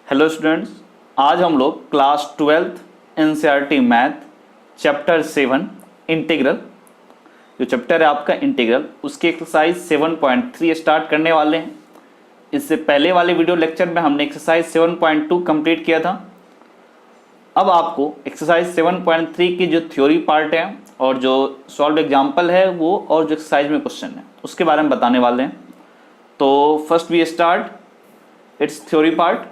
Hello students, आज हम लोग class 12th NCERT math chapter 7 integral, जो चैप्टर है आपका इंटीग्रल, उसकी एक्सरसाइज 7.3 स्टार्ट करने वाले हैं। इससे पहले वाले वीडियो लेक्चर में हमने एक्सरसाइज 7.2 कंप्लीट किया था। अब आपको एक्सरसाइज 7.3 की जो थ्योरी पार्ट है और जो सॉल्व एग्जाम्पल है वो, और जो एक्सरसाइज में क्वेश्चन है उसके बारे में बताने वाले हैं। तो first we start its theory part.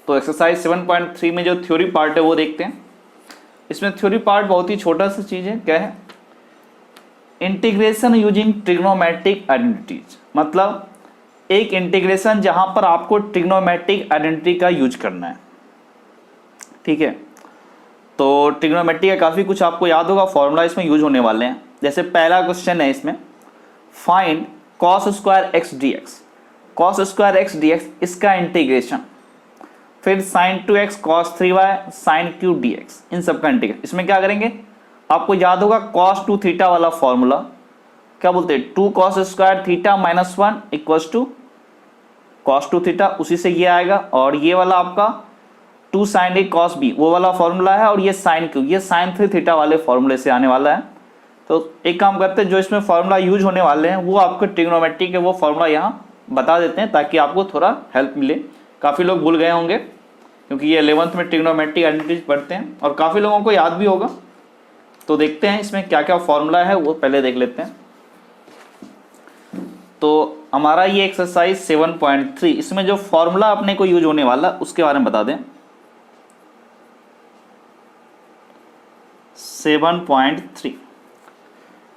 तो एक्सरसाइज 7.3 में जो थ्योरी पार्ट है वो देखते हैं। इसमें थ्योरी पार्ट बहुत ही छोटा सा चीज़ है। क्या है? इंटीग्रेशन यूजिंग ट्रिग्नोमेट्रिक आइडेंटिटीज, मतलब एक इंटीग्रेशन जहां पर आपको ट्रिग्नोमेट्रिक आइडेंटिटी का यूज करना है। ठीक है, तो ट्रिग्नोमेट्री का काफ़ी कुछ आपको याद होगा, फॉर्मूला इसमें यूज होने वाले हैं। जैसे पहला क्वेश्चन है इसमें, find cos square x d x. Cos square x d x इसका इंटीग्रेशन, फिर sine 2x cos 3y sine cube d x, इन सब का इंटीग्रेशन। इसमें क्या करेंगे, आपको याद होगा कॉस 2 थीटा वाला फॉर्मूला, क्या बोलते हैं, 2 cos square theta minus 1 equals to cos 2 theta, उसी से ये आएगा। और ये वाला आपका 2 साइन ए कॉस बी वो वाला फॉर्मूला है, और ये साइन क्यूब, ये साइन 3 थीटा वाले फॉर्मूले से आने वाला है। तो एक काम करते हैं, जो इसमें फॉर्मूला यूज होने वाले हैं वो आपको ट्रिग्नोमेट्री के वो फॉर्मूला यहाँ बता देते हैं, ताकि आपको थोड़ा हेल्प मिले। काफ़ी लोग भूल गए होंगे क्योंकि ये 11th में ट्रिग्नोमेट्रिक आइडेंटिटीज पढ़ते हैं, और काफ़ी लोगों को याद भी होगा। तो देखते हैं इसमें क्या क्या फॉर्मूला है, वो पहले देख लेते हैं। तो हमारा ये एक्सरसाइज 7.3, इसमें जो फॉर्मूला अपने को यूज होने वाला उसके बारे में बता दें। 7.3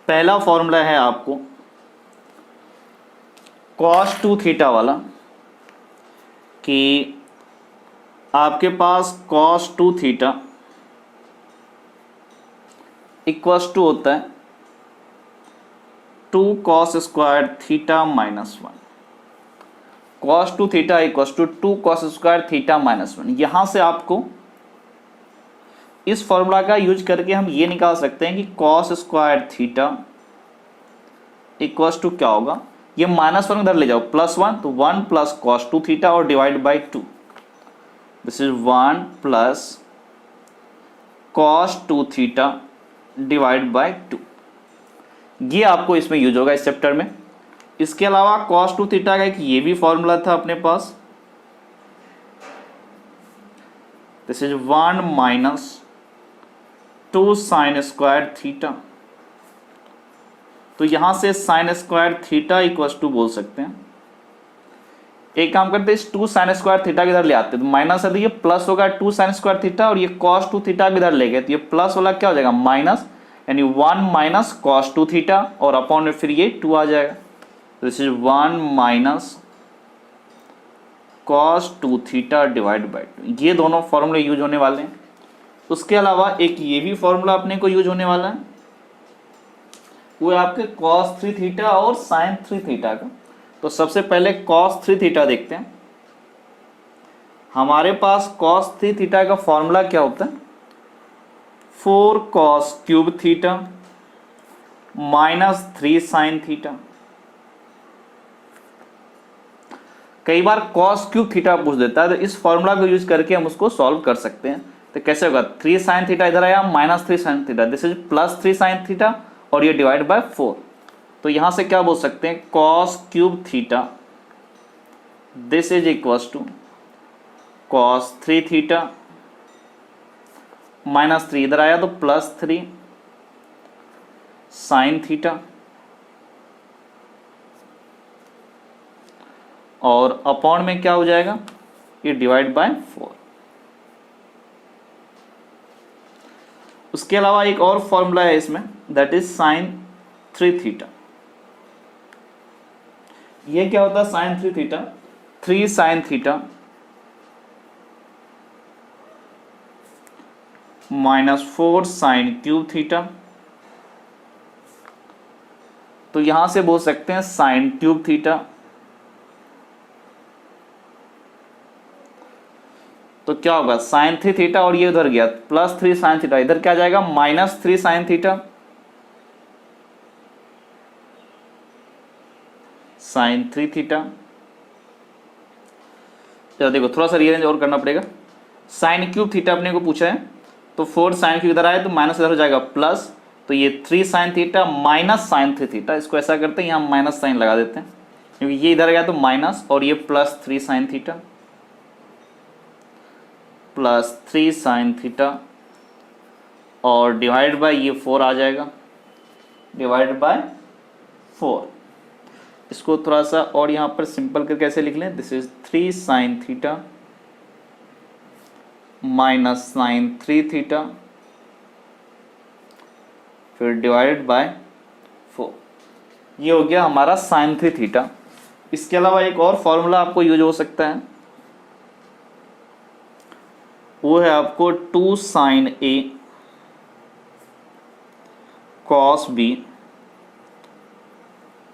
पहला फॉर्मूला है आपको cos 2 थीटा वाला, कि आपके पास cos 2 थीटा इक्वल्स टू होता है 2 cos square theta minus 1। cos 2 theta equals to 2 cos square theta minus 1। यहां से आपको इस फॉर्मूला का यूज करके हम ये निकाल सकते हैं कि cos square theta equals to क्या होगा, ये माइनस 1 इधर ले जाओ, प्लस 1, तो 1 प्लस cos 2 थीटा और divide by 2। This is 1 plus cos 2 theta divide by 2। ये आपको इसमें यूज होगा इस चैप्टर में। इसके अलावा cos 2 थीटा का एक ये भी फॉर्मूला था अपने पास, this is 1 minus 2 sine square theta. तो यहां से sine square theta equals to बोल सकते हैं। एक काम करते हैं, इस 2 साइन स्क्वायर थीटा के इधर ले आते हैं, तो माइनस है तो ये प्लस होगा 2 साइन स्क्वायर थीटा, और ये cos 2 थीटा के इधर ले गए तो ये प्लस वाला क्या हो जाएगा, माइनस, यानी 1 माइनस cos 2 थीटा, और अपॉन में फिर ये 2 आ जाएगा। This is 1 minus cos 2 theta divide by 2। ये दोनों फॉर्मूले यूज होने वाले हैं। उसके अलावा एक ये भी फॉर्मूला अपने को यूज होने वाला है, वो है आपके cos 3 थीटा और sin 3 थीटा का। तो सबसे पहले cos 3 थीटा देखते हैं। हमारे पास cos 3 थीटा का फॉर्मूला क्या होता है, 4 cos cube theta minus 3 sin theta. कई बार cos क्यूब थीटा पूछ देता है, तो इस फॉर्मूला को यूज करके हम उसको सॉल्व कर सकते हैं। तो कैसे होगा, 3 sin थीटा इधर आया, minus 3 sin theta, this is plus 3 sin theta, और ये डिवाइड बाय 4। तो यहां से क्या बोल सकते हैं, cos cube theta this is equals to cos 3 theta minus 3 इधर आया तो प्लस 3 साइन थीटा, और अपॉन में क्या हो जाएगा, ये डिवाइड बाय 4। उसके अलावा एक और फॉर्मूला है इसमें, दैट इज साइन 3 थीटा। ये क्या होता है, sine 3 theta, 3 sine theta minus 4 sine cube theta. तो यहां से बोल सकते हैं साइन क्यूब थीटा, तो क्या होगा, साइन 3 थीटा, और ये उधर गया प्लस 3 साइन थीटा, इधर क्या जाएगा, minus 3 sine theta sine 3 theta. चलो देखो थोड़ा सा रीअरेंज और करना पड़ेगा। साइन क्यूब थीटा अपने को पूछा है, तो 4 साइन क्यूब इधर आए तो माइनस इधर हो जाएगा प्लस, तो ये 3 sine theta minus sine 3 theta. इसको ऐसा करते हैं, यहाँ माइनस साइन लगा देते हैं क्योंकि ये इधर गया तो माइनस, और ये plus 3 sine theta plus 3 sine theta और डिवाइड बाय ये 4 आ जाएगा, डिवाइड बाय 4। इसको थोड़ा सा और यहाँ पर सिंपल करके कैसे लिख लें, this is 3 sine theta minus sine 3 theta फिर डिवाइडेड बाय 4। ये हो गया हमारा साइन 3 थीटा। इसके अलावा एक और फॉर्मूला आपको यूज हो सकता है, वो है आपको 2 साइन ए कॉस बी।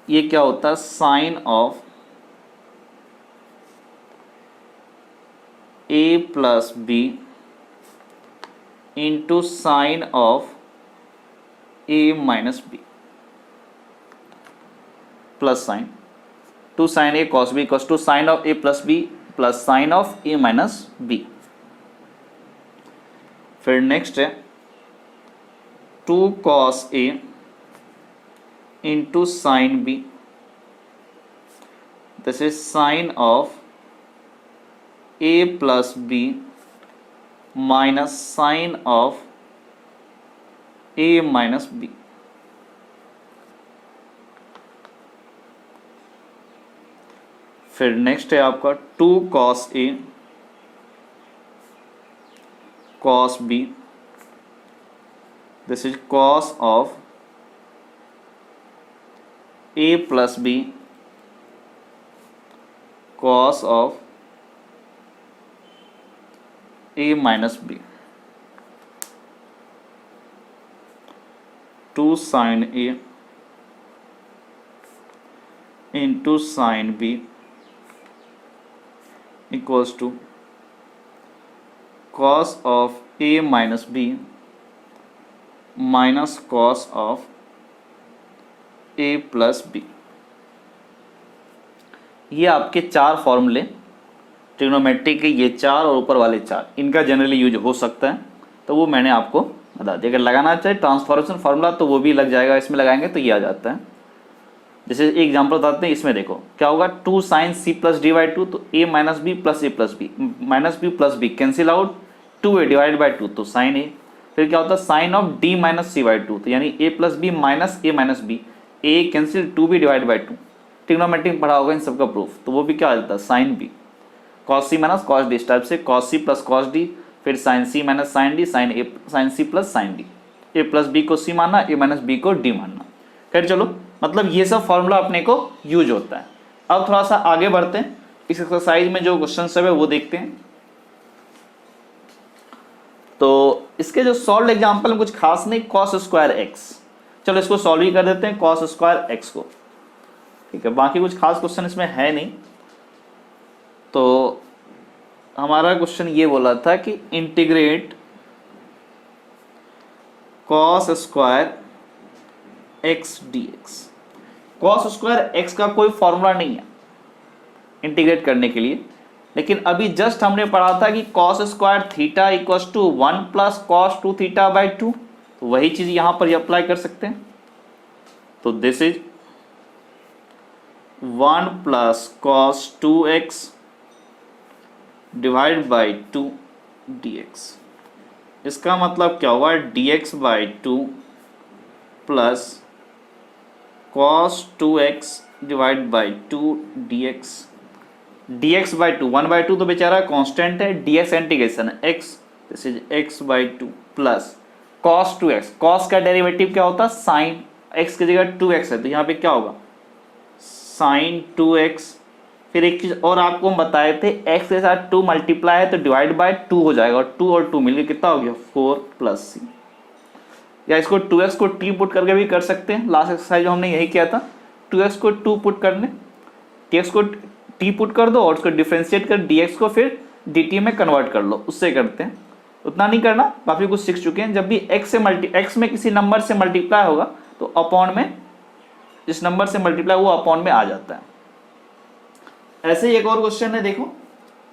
ये क्या होता है, sine of A plus B into sine of A minus B plus sine 2 sine A cos B equals to sine of A plus B plus sine of A minus B. फिर next है 2 cos A into sine B, this is sine of A plus B minus sine of A minus B. फिर next है आपका 2 cos A cos B, this is cos of A plus B cos of A minus B. 2 sine A into sine B equals to cos of A minus B minus cos of A plus B. ये आपके 4 फॉर्मूले trigonometry के, ये 4 और ऊपर वाले 4, इनका generally use हो सकता है, तो वो मैंने आपको बता दिया। अगर लगाना चाहे ट्रांसफॉर्मेशन फार्मूला तो वो भी लग जाएगा, इसमें लगाएंगे तो ये आ जाता है। जैसे एक एग्जांपल बताते हैं, इसमें देखो क्या होगा, 2 sine C plus d by 2, तो a minus B plus a plus B, minus B plus b cancel out, 2 a divide by 2 तो साइन ए। फिर क्या होता है, sine of d minus c by 2, तो यानी a plus B minus a minus b, a cancel 2 b divide by 2। Trigonometry में पढ़ा होगा इन सबका प्रूफ, तो वो भी क्या आ जाता है, sine B. Cos C minus cos D, इस टाइप से cos C plus cos D, फिर sine C minus sine D, sine C plus sine D, A plus B को सी मानना, ए माइनस बी को डी मानना। खैर चलो, मतलब ये सब फॉर्मूला अपने को यूज होता है। अब थोड़ा सा आगे बढ़ते हैं, इस एक्सरसाइज में जो क्वेश्चन सब है वो देखते हैं। तो इसके जो सॉल्व एग्जाम्पल में कुछ खास नहीं, कॉस स्क्वायर एक्स, चलो इसको सॉल्व ही कर देते हैं, कॉस स्क्वायर एक्स को, ठीक है। बाकी कुछ खास क्वेश्चन इसमें है नहीं। तो हमारा क्वेश्चन ये बोला था कि integrate cos square x d x. Cos square x का कोई फॉर्मूला नहीं है इंटीग्रेट करने के लिए, लेकिन अभी जस्ट हमने पढ़ा था कि cos square theta equals to 1 plus cos 2 theta by 2, तो वही चीज यहां पर अप्लाई कर सकते हैं। तो this is 1 plus cos 2x divide by 2 dx। इसका मतलब क्या हुआ, dx by 2 plus cos 2x divide by 2 dx। dx by 2, 1 by 2 तो बेचारा कांस्टेंट है, dx इंटीग्रेशन है x, this is x by 2 plus cos 2x। Cos का derivative क्या होता है, साइन, x की जगह 2x है तो यहाँ पे क्या होगा, साइन 2x। फिर एक चीज और आपको हम बताए थे, x के साथ 2 मल्टीप्लाई है तो डिवाइड बाय 2 हो जाएगा, और 2 और 2 मिलकर कितना हो गया, 4 प्लस सी। या इसको 2x को t पुट करके भी कर सकते हैं, लास्ट एक्सरसाइज में हमने यही किया था, 2x को 2 पुट करने, dx को t पुट कर दो और उसको डिफ्रेंशिएट कर dx को फिर dt में कन्वर्ट कर लो, उससे करते हैं। उतना नहीं करना, काफी कुछ सीख चुके हैं। जब भी x में किसी नंबर से मल्टीप्लाई होगा तो अपॉन में, जिस नंबर से मल्टीप्लाई वो अपॉन में आ जाता है। ऐसे ही एक और क्वेश्चन है, देखो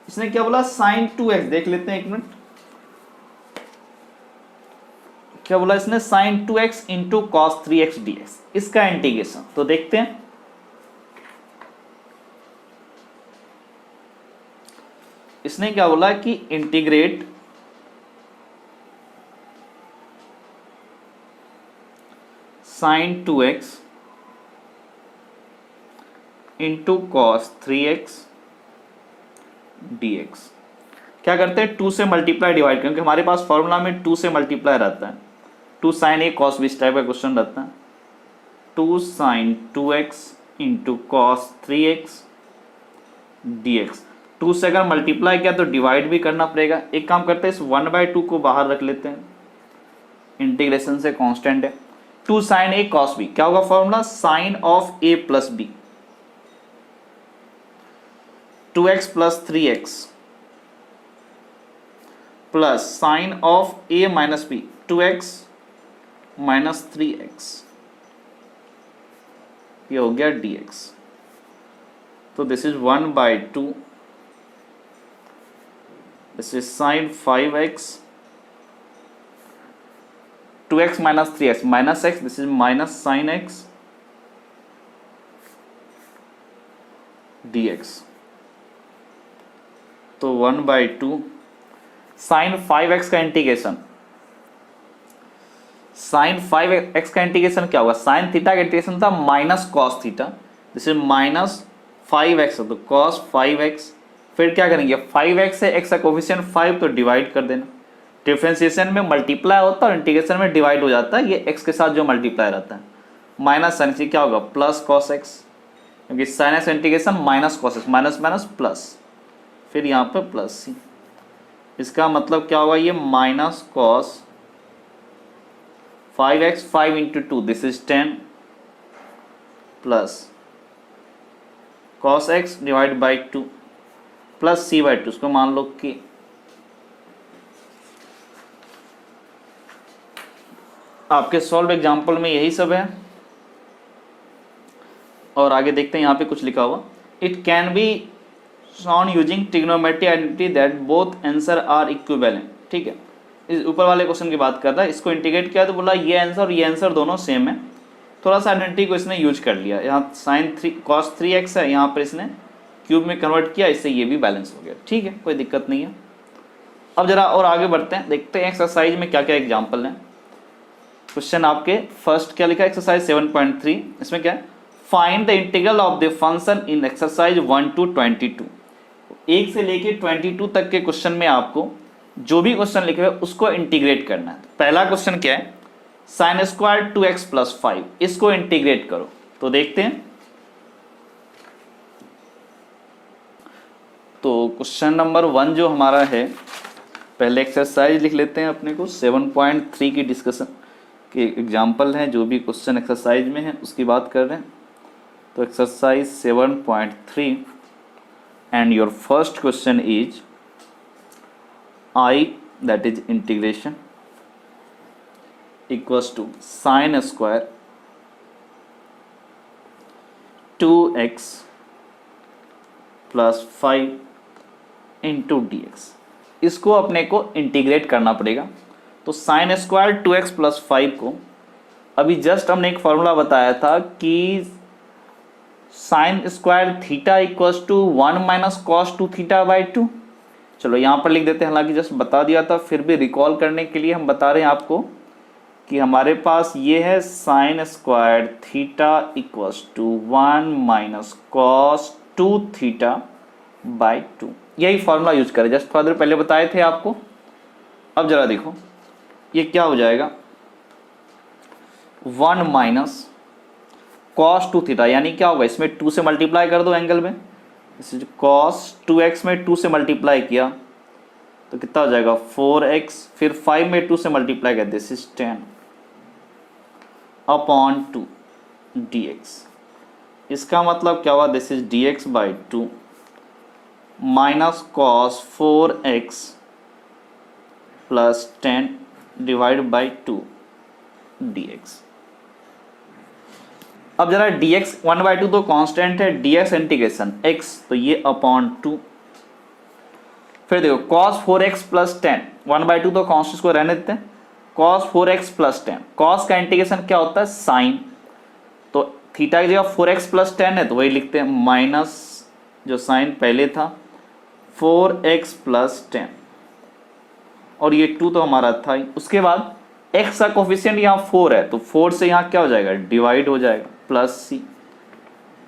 इसने क्या बोला, साइन 2x, देख लेते हैं एक मिनट, क्या बोला इसने, sine 2x into cos 3x dx, इसका इंटीग्रेशन। तो देखते हैं, इसने क्या बोला कि integrate sine 2x into cos 3x dx। क्या करते हैं, 2 से मल्टीप्लाई डिवाइड, क्योंकि हमारे पास फॉर्मूला में 2 से मल्टीप्लाई रहता है, 2 साइन ए कॉस बी, इस टाइप का क्वेश्चन रहता है। 2 sine 2x into cos 3x dx। 2 से अगर मल्टीप्लाई किया तो डिवाइड भी करना पड़ेगा। एक काम करते हैं, इस 1/2 को बाहर रख लेते हैं, इंटीग्रेशन से कांस्टेंट है। 2 साइन ए कॉस बी, क्या होगा formula, sine of A plus B, 2x plus 3x plus sine of A minus B, 2x minus 3x, ये हो गया dx। तो this is 1/2, this is sine 5x, 2x minus 3x minus x, this is minus sine x dx। तो 1/2 sign 5x का integration, sign 5x का integration क्या होगा, sign theta का इंटीग्रेशन था minus cos theta, this is minus 5x, तो cos 5x, फिर क्या करेंगे, 5x से x का कोफिशिएंट 5 तो डिवाइड कर देना। डिफरेंशिएशन में मल्टीप्लाई होता है और इंटीग्रेशन में डिवाइड हो जाता है, ये x के साथ जो मल्टीप्लाई रहता है, माइनस साइन से क्या होगा, प्लस कॉस x, क्योंकि sine x integration minus cos x, minus minus plus, फिर यहाँ पे प्लस c, इसका मतलब क्या होगा, ये minus cos 5x, 5 into 2, this is 10 plus cos x divide by 2 plus c/2, उसको मान लो कि आपके सॉल्व एग्जाम्पल में यही सब है। और आगे देखते हैं, यहाँ पे कुछ लिखा हुआ, it can be shown using trigonometry identity that both answer are equivalent। ठीक है, इस ऊपर वाले क्वेश्चन की बात कर रहा है, इसको इंटीग्रेट किया तो बोला ये आंसर और ये आंसर दोनों सेम है, थोड़ा सा आइडेंटिटी को इसने यूज कर लिया। यहाँ साइन 3 कॉस 3x है, यहाँ पर इसने क्यूब में कन्वर्ट किया, इससे ये भी बैलेंस हो गया। ठीक है, कोई दिक्कत नहीं है। अब जरा और आगे बढ़ते हैं, देखते हैं एक्सरसाइज में क्या क्या एग्जाम्पल हैं। क्वेश्चन आपके फर्स्ट क्या लिखा है, एक्सरसाइज 7.3, इसमें क्या है, find the integral of the function in exercise 1 to 22। 1 से लेके 22 तक के क्वेश्चन में आपको जो भी क्वेश्चन लिखे हुए उसको इंटीग्रेट करना है। पहला क्वेश्चन क्या है, साइन स्क्वायर 2x प्लस 5, इसको इंटीग्रेट करो। तो देखते हैं, तो क्वेश्चन नंबर 1 जो हमारा है, पहले एक्सरसाइज लिख लेते हैं अपने को, 7.3 की डिस्कशन के एग्जाम्पल हैं, जो भी क्वेश्चन एक्सरसाइज में है उसकी बात कर रहे हैं। तो exercise 7.3 and your first question is I, that is integration, equals to sine square 2x plus 5 into dx। इसको अपने को इंटीग्रेट करना पड़ेगा। तो साइन स्क्वायर 2x प्लस 5 को अभी जस्ट हमने एक फॉर्मूला बताया था कि sine square theta equals to 1 minus cos 2 theta by 2। चलो यहाँ पर लिख देते हैं, हालांकि जस्ट बता दिया था, फिर भी रिकॉल करने के लिए हम बता रहे हैं आपको कि हमारे पास ये है sine square theta equals to 1 minus cos 2 theta by 2। यही फॉर्मूला यूज करें, जस्ट थोड़ा देर पहले बताए थे आपको। अब जरा देखो ये क्या हो जाएगा, 1 माइनस कॉस 2 थीटा, यानी क्या होगा, इसमें 2 से मल्टीप्लाई कर दो एंगल में, कॉस 2x में 2 से मल्टीप्लाई किया तो कितना हो जाएगा 4x, फिर 5 में 2 से मल्टीप्लाई कर, दिस इज 10 अपॉन 2 dx। इसका मतलब क्या हुआ, this is dx by 2 minus cos 4x plus 10 divide by 2 dx। अब जरा dx 1/2 तो कांस्टेंट है, dx इंटीग्रेशन x, तो ये अपॉन 2 फिर देखो cos 4x प्लस 10, 1/2 तो कॉन्स्ट को रहने देते हैं, cos 4x प्लस 10, cos का इंटीग्रेशन क्या होता है साइन, तो थीटा की जगह 4x प्लस 10 है तो वही लिखते हैं माइनस जो साइन पहले था 4x प्लस 10, और ये 2 तो हमारा था ही। उसके बाद x का कोफिशिएंट यहाँ 4 है तो 4 से यहाँ क्या हो जाएगा डिवाइड हो जाएगा प्लस c,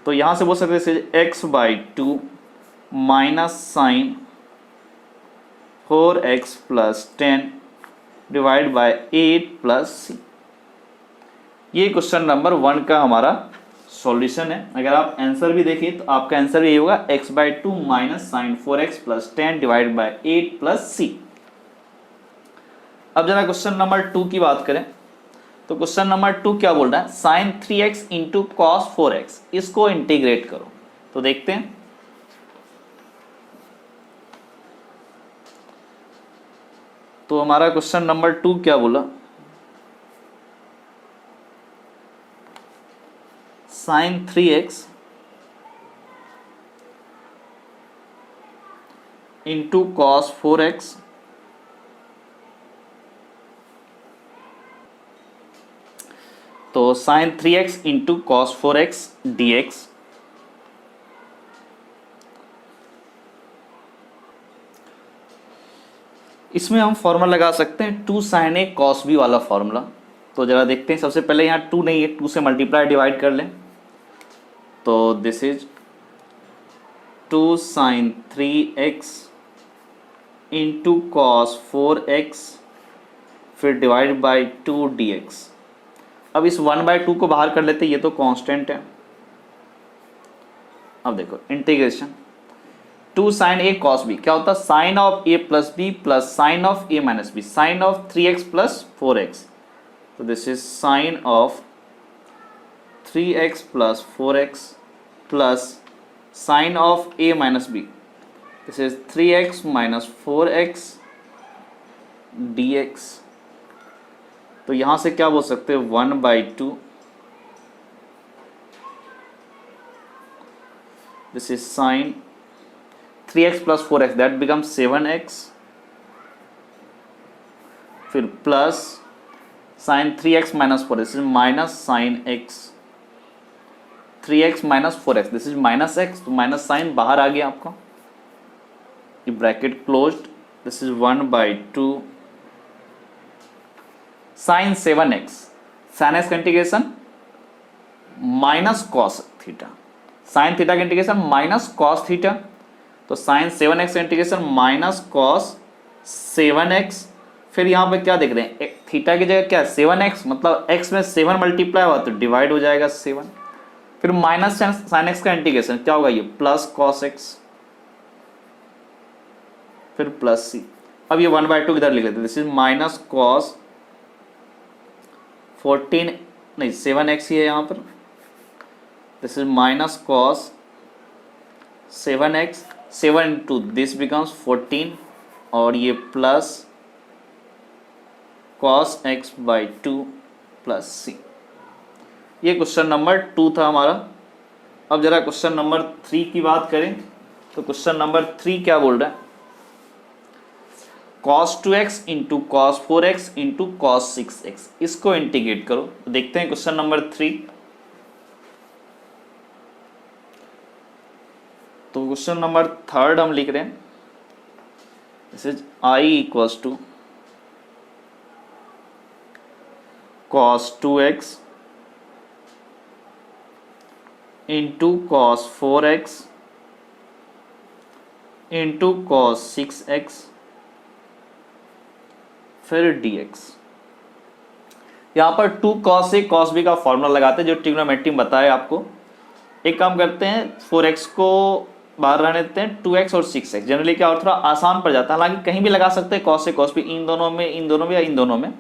तो यहाँ से बोल सकते हैं x/2 minus sine 4x plus 10 divide by 8 plus c। ये क्वेश्चन नंबर 1 का हमारा सॉल्यूशन है। अगर आप आंसर भी देखिए तो आपका आंसर ये होगा x/2 minus sine 4x plus 10 divide by 8 plus c। अब जरा क्वेश्चन नंबर 2 की बात करें तो क्वेश्चन नंबर 2 क्या बोल रहा है, sign 3x into cos 4x, इसको इंटीग्रेट करो। तो देखते हैं, तो हमारा क्वेश्चन नंबर 2 क्या बोला, sign 3x into cos 4x तो sign 3x into cos 4x dx, इसमें हम फॉर्मूला लगा सकते हैं 2 साइन a कॉस b वाला फॉर्मूला। तो जरा देखते हैं, सबसे पहले यहाँ 2 नहीं है, 2 से मल्टीप्लाई डिवाइड कर लें, तो this is 2 sine 3x into cos 4x फिर डिवाइड बाई 2 dx। अब इस 1/2 को बाहर कर लेते, ये तो कांस्टेंट है। अब देखो integration 2 sine a cos b क्या होता है, sine of a plus b plus sine of a minus b, sine of 3x plus 4x, तो this is sine of 3x plus 4x plus sine of a minus b, this is 3x minus 4x dx। तो यहां से क्या बोल सकते हैं 1/2, this is sine 3x plus 4x that become 7x, फिर plus sine 3x minus 4 this is minus sine x, 3x minus 4x this is minus x, तो minus sine बाहर आ गया आपका, ये bracket closed, this is 1/2 sine 7x, sine x का integration minus cos theta, sine theta का integration minus cos theta, तो sine 7x का इंटीग्रेशन माइनस कॉस 7x, फिर यहाँ पे क्या देख रहे हैं थीटा की जगह क्या है 7x, मतलब x में 7 मल्टीप्लाई हुआ तो डिवाइड हो जाएगा 7, फिर माइनस साइन x का इंटीग्रेशन क्या होगा ये प्लस कॉस x, फिर प्लस c। अब ये 1/2 किधर लिख लेते हैं, दिस इज माइनस कॉस 14 नहीं 7x ही है यहाँ पर, this is minus cos 7x, 7 into this becomes 14 और ये plus cos x/2 plus c। ये क्वेश्चन नंबर 2 था हमारा। अब जरा क्वेश्चन नंबर 3 की बात करें तो क्वेश्चन नंबर 3 क्या बोल रहा है, cos 2x into cos 4x into cos 6x, इसको इंटीग्रेट करो। तो देखते हैं क्वेश्चन नंबर 3। तो क्वेश्चन नंबर 3 हम लिख रहे हैं, this is I equals to cos 2x into cos 4x into cos 6x फिर dx। यहाँ पर 2 cos a cos b का फॉर्मूला लगाते हैं जो ट्रिग्नोमेट्री में बताया आपको। एक काम करते हैं 4x को बाहर रहने देते हैं, 2x और 6x जनरली क्या और थोड़ा आसान पड़ जाता है, हालांकि कहीं भी लगा सकते हैं cos a cos b, इन दोनों में या इन दोनों में।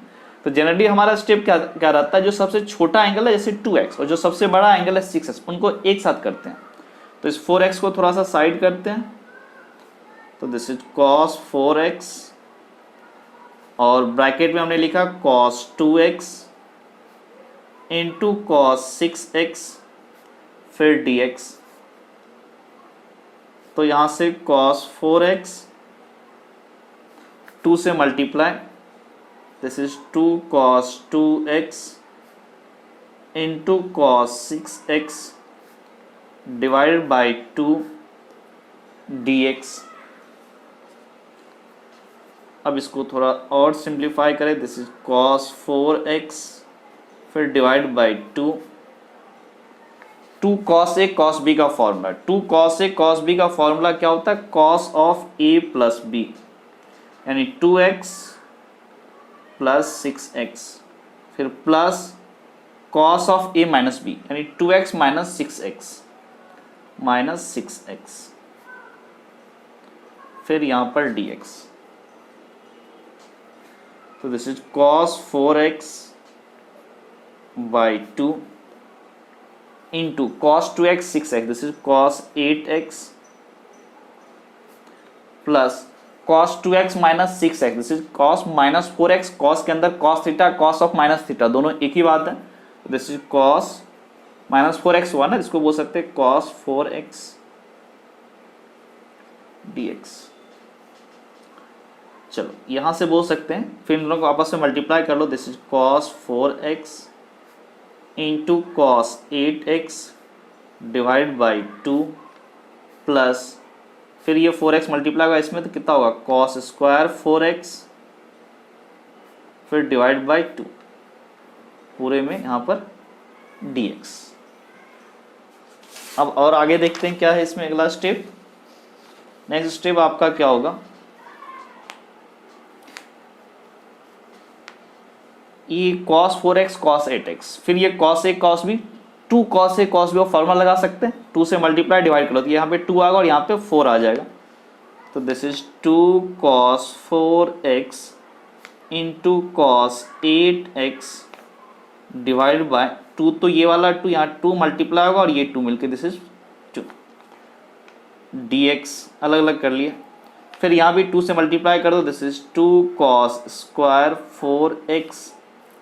तो जनरली हमारा स्टेप क्या रहता है, जो सबसे छोटा एंगल है जैसे 2x और जो सबसे बड़ा एंगल है 6x, उनको एक साथ करते हैं। तो इस 4x को थोड़ा सा साइड करते हैं, तो दिस इज cos 4x और ब्रैकेट में हमने लिखा cos 2x into cos 6x फिर dx। तो यहाँ से cos 4x 2 से multiply, this is 2 cos 2x into cos 6x divided by 2 dx। अब इसको थोड़ा और सिंप्लीफाई करें, दिस इज cos 4x फिर divide by 2 cos a cos b का formula, 2 cos a cos b का फॉर्मूला क्या होता है, cos of a plus b, यानी 2x प्लस 6x फिर plus cos of a minus b यानी 2x माइनस 6x फिर यहां पर dx। तो this is cos 4x by 2 into cos 2x 6x, this is cos 8x plus cos 2x minus 6x, this is cos minus 4x, cos के अंदर cos theta cos of minus theta दोनों एक ही बात है। This is cos minus 4x हुआ ना, इसको बोल सकते हैं cos 4x dx। चलो यहां से बोल सकते हैं, फिर इन दोनों को आपस में मल्टीप्लाई कर लो, this is cos 4x into cos 8x divide by 2 plus फिर ये 4x मल्टीप्लाई होगा इसमें तो कितना होगा cos स्क्वायर 4x फिर डिवाइड बाई 2 पूरे में यहाँ पर dx। अब और आगे देखते हैं क्या है इसमें अगला स्टेप। नेक्स्ट स्टेप आपका क्या होगा, ये cos 4x cos 8x फिर ये cos a cos b, 2 cos a cos b और फॉर्मूला लगा सकते हैं, 2 से मल्टीप्लाई डिवाइड करो तो यहाँ पे 2 आएगा और यहाँ पे 4 आ जाएगा। तो this is 2 cos 4x into cos 8x divide bye 2, तो ये वाला 2 यहाँ 2 मल्टीप्लाई होगा और ये 2 मिलके दिस इज 2 dx अलग अलग कर लिए। फिर यहाँ भी 2 से मल्टीप्लाई कर दो, this is 2 cos square 4x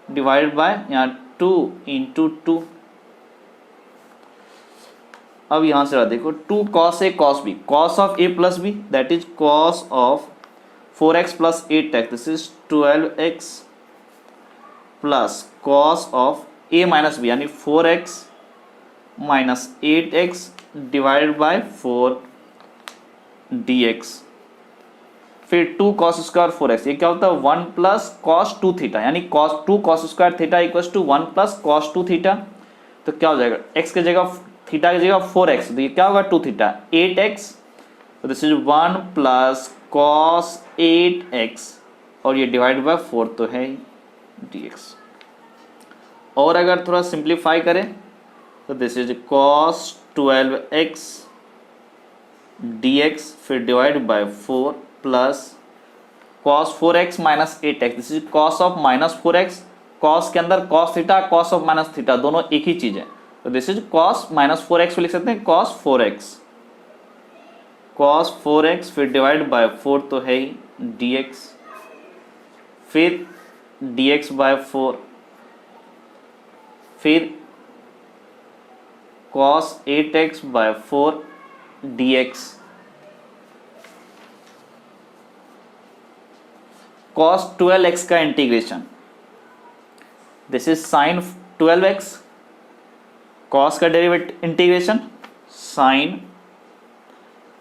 divide bye यहाँ 2 इंटू 2। अब यहां से देखो 2 cos a cos b, cos of a plus b that is cos of 4x plus 8x, this is 12x plus cos of a minus b यानी 4x minus 8x divided by 4 dx। फिर 2 cos square 4x, ये क्या होता है 1 plus cos 2 theta यानी2 cos square theta equals to 1 plus cos 2 theta. तो क्या हो जाएगा x की जगह थीटा की जगह 4x, तो ये क्या होगा 2 थीटा 8x, तो this is 1 plus cos 8x और ये डिवाइड बाय 4 तो है dx। और अगर थोड़ा सिंप्लीफाई करें तो this is cos 12x dx फिर divide by 4 plus cos 4x minus 8x, this is cos of minus 4x, cos के अंदर cos theta cos of minus theta दोनों एक ही चीज है, तो this is cos minus 4x को लिख सकते हैं cos 4x फिर डिवाइड बाय 4 तो है ही dx, फिर dx बाय 4 फिर cos 8x bye 4 dx, cos 12x का integration, this is sin 12x, cos का derivative integration sin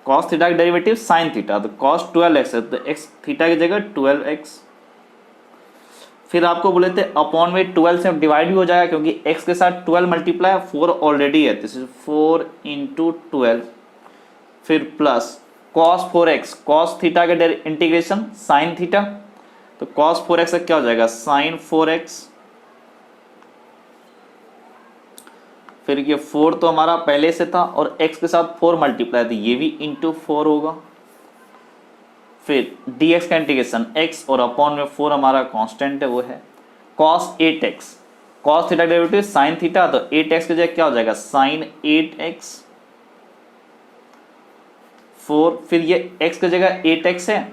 cos theta का डेरिवेटिव sin थीटा, तो cos 12x है तो x थीटा की जगह 12x। फिर आपको बोले थे अपॉन में 12 से डिवाइड भी हो जाएगा क्योंकि x के साथ 12 मल्टीप्लाई 4 ऑलरेडी है, दिस इज 4 इंटू 12 फिर plus cos 4x cos theta का इंटीग्रेशन sin थीटा, तो cos 4x का क्या हो जाएगा sin 4x, फिर ये 4 तो हमारा पहले से था और x के साथ 4 मल्टीप्लाई तो ये भी इंटू 4 होगा, फिर dx का इंटीग्रेशन x और अपॉन में 4 हमारा कांस्टेंट है वो है cos 8x, cos theta derivative sin theta, तो 8x की जगह क्या हो जाएगा sin 8x 4, फिर ये x की जगह 8x है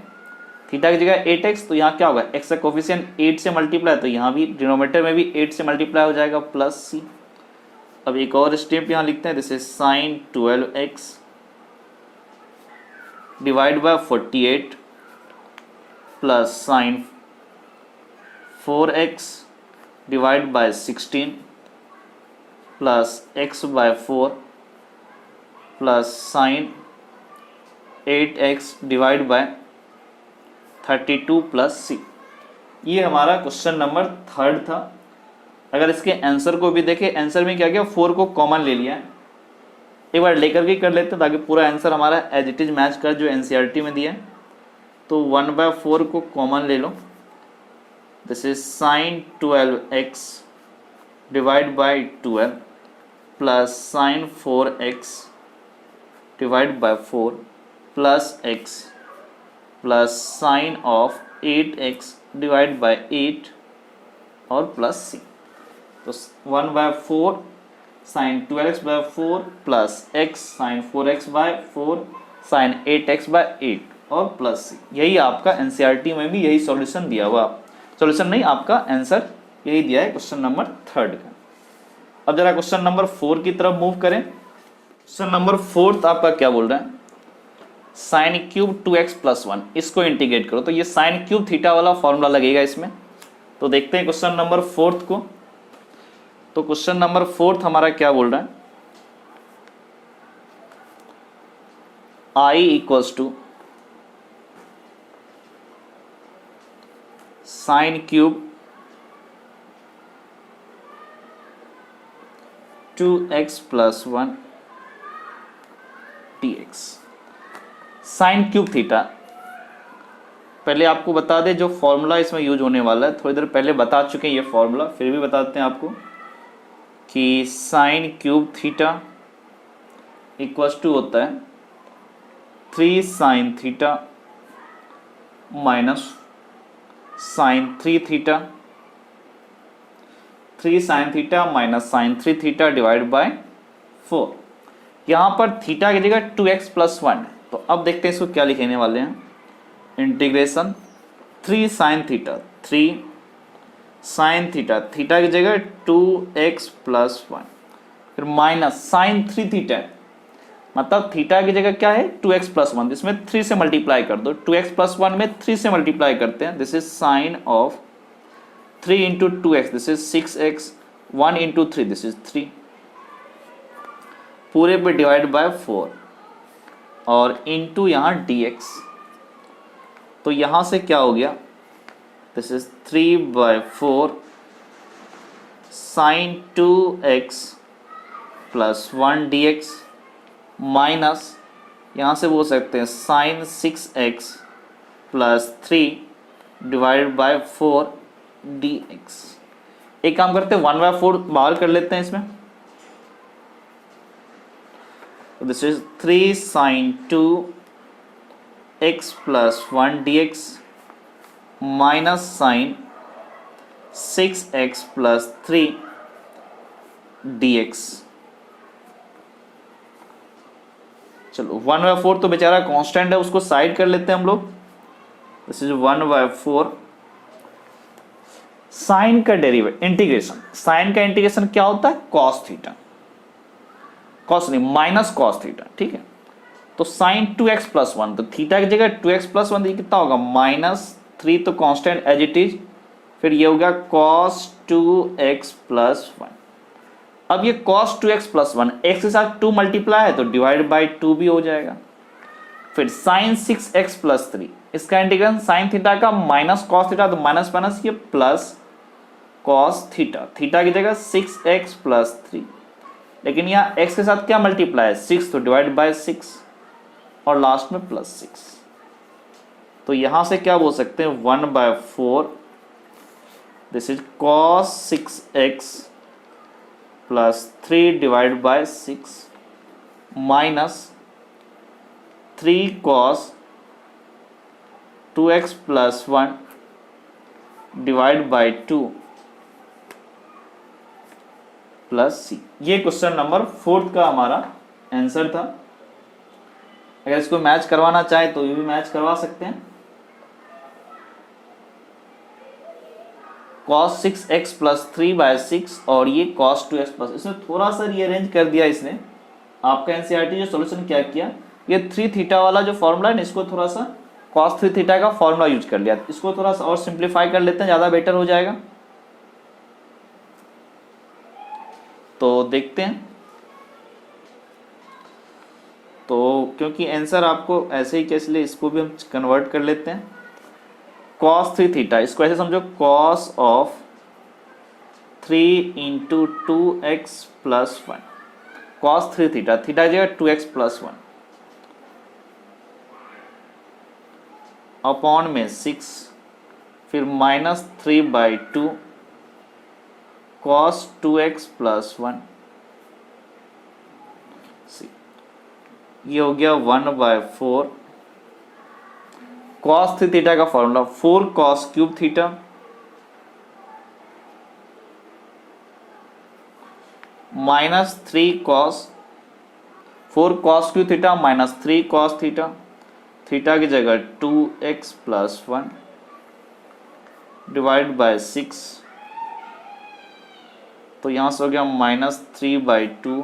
थीटा की जगह 8x, तो यहाँ क्या होगा x का कोफिशिएंट 8 से मल्टीप्लाई, तो यहाँ भी डिनोमिनेटर में भी 8 से मल्टीप्लाई हो जाएगा प्लस c। अब एक और स्टेप यहाँ लिखते हैं, this is sin 12x divide by 48 plus sine 4x divide by 16 plus x by 4 plus sine 8x divide by 32 plus c। ये हमारा क्वेश्चन नंबर 3 था। अगर इसके आंसर को भी देखें, आंसर में क्या किया, 4 को कॉमन ले लिया है। एक बार लेकर के कर लेते हैं ताकि पूरा आंसर हमारा एज इट इज मैच कर जो एनसीईआरटी में दिया है। तो 1/4 को कॉमन ले लो, this is sine 12x divide by 12 plus sine 4x divide by 4 plus x plus sine of 8x divide by 8 और प्लस c। तो 1/4 sine 12x/4 plus x sine 4x by 4 sine 8x by 8 और plus c। यही आपका NCERT में भी यही solution दिया हुआ, सॉल्यूशन नहीं, आपका आंसर यही दिया है क्वेश्चन नंबर 3 का। अब जरा क्वेश्चन नंबर 4 की तरफ मूव करें। क्वेश्चन नंबर 4 आपका क्या बोल रहा है, साइन क्यूब 2x प्लस 1, इसको इंटीग्रेट करो। तो ये साइन क्यूब थीटा वाला फॉर्मूला लगेगा इसमें। तो देखते हैं क्वेश्चन नंबर 4 को। तो क्वेश्चन नंबर 4 हमारा क्या बोल रहा है, I equals to sine cube 2x plus 1 dx। Sine cube theta, पहले आपको बता दें जो फॉर्मूला इसमें यूज होने वाला है, थोड़ी देर पहले बता चुके हैं ये फॉर्मूला, फिर भी बताते हैं आपको कि sine cube theta equals to होता है 3 sine theta minus sine 3 theta, 3 sine theta minus sine 3 theta divide by 4। यहाँ पर थीटा की जगह 2x प्लस 1। तो अब देखते हैं इसको क्या लिखने वाले हैं, integration 3 sine theta, 3 sine theta, theta की जगह 2x प्लस 1, फिर माइनस साइन 3 थीटा, मतलब थीटा की जगह क्या है 2x प्लस 1, इसमें 3 से मल्टीप्लाई कर दो, 2x प्लस 1 में 3 से मल्टीप्लाई करते हैं, this is sine of 3 into 2x, this is 6x, 1 into 3, this is 3, पूरे पे डिवाइड बाय 4 और इंटू यहाँ dx। तो यहाँ से क्या हो गया, this is 3/4 sine 2x plus 1 dx minus यहाँ से बोल सकते हैं sine 6x plus 3 divide by 4 dx। एक काम करते हैं 1/4 बाहर कर लेते हैं इसमें, this is 3 sine 2x plus 1 dx minus sine 6x plus 3 dx। चलो 1/4 तो बेचारा कांस्टेंट है, उसको साइड कर लेते हैं हम लोग, दिस इज 1/4 साइन का डेरिवेटिव इंटीग्रेशन, साइन का इंटीग्रेशन क्या होता है कॉस थीटा, कॉस नहीं माइनस कॉस थीटा, ठीक है। तो साइन 2x प्लस 1, तो थीटा की जगह 2x प्लस 1 कितना होगा -3, तो कांस्टेंट एज इट इज, फिर ये होगा cos 2x प्लस 1। अब ये cos 2x प्लस 1 x के साथ 2 मल्टीप्लाई है तो डिवाइड बाई 2 भी हो जाएगा। फिर साइन 6x प्लस 3, इसका इंटीग्रेशन साइन थीटा का माइनस कॉस थीटा, तो माइनस माइनस ये प्लस कॉस थीटा, थीटा की जगह 6x प्लस 3, लेकिन यहाँ x के साथ क्या मल्टीप्लाई है 6, तो डिवाइड बाय 6 और लास्ट में प्लस 6। तो यहां से क्या बोल सकते हैं 1/4 this is cos 6x plus 3 divide by 6 minus 3 cos 2x plus 1 divide by 2 plus c। ये क्वेश्चन नंबर 4 का हमारा आंसर था। अगर इसको मैच करवाना चाहे तो ये भी मैच करवा सकते हैं, cos 6x प्लस 3/6 और ये cos 2x प्लस, इसमें थोड़ा सा रीअरेंज कर दिया इसने। आपका एनसीईआरटी जो सॉल्यूशन क्या किया, ये 3 थीटा वाला जो फॉर्मूला है ना, इसको थोड़ा सा cos 3 थीटा का फॉर्मूला यूज कर लिया। इसको थोड़ा सा और सिंप्लीफाई कर लेते हैं, ज़्यादा बेटर हो जाएगा। तो देखते हैं, तो क्योंकि आंसर आपको ऐसे ही कैसे, लिए इसको भी हम कन्वर्ट कर लेते हैं। cos 3 थीटा, इसको ऐसे समझो, cos of 3 into 2x plus 1, cos 3 theta, theta की जगह 2x प्लस 1 अपॉन में 6, फिर -3/2 cos 2x प्लस 1, ये हो गया 1/4 cos 3 थीटा का formula 4 cos cube theta -3 cos 4 cos cube theta -3 cos theta, theta की जगह 2x प्लस 1 डिवाइड बाय 6, तो यहाँ से हो गया -3/2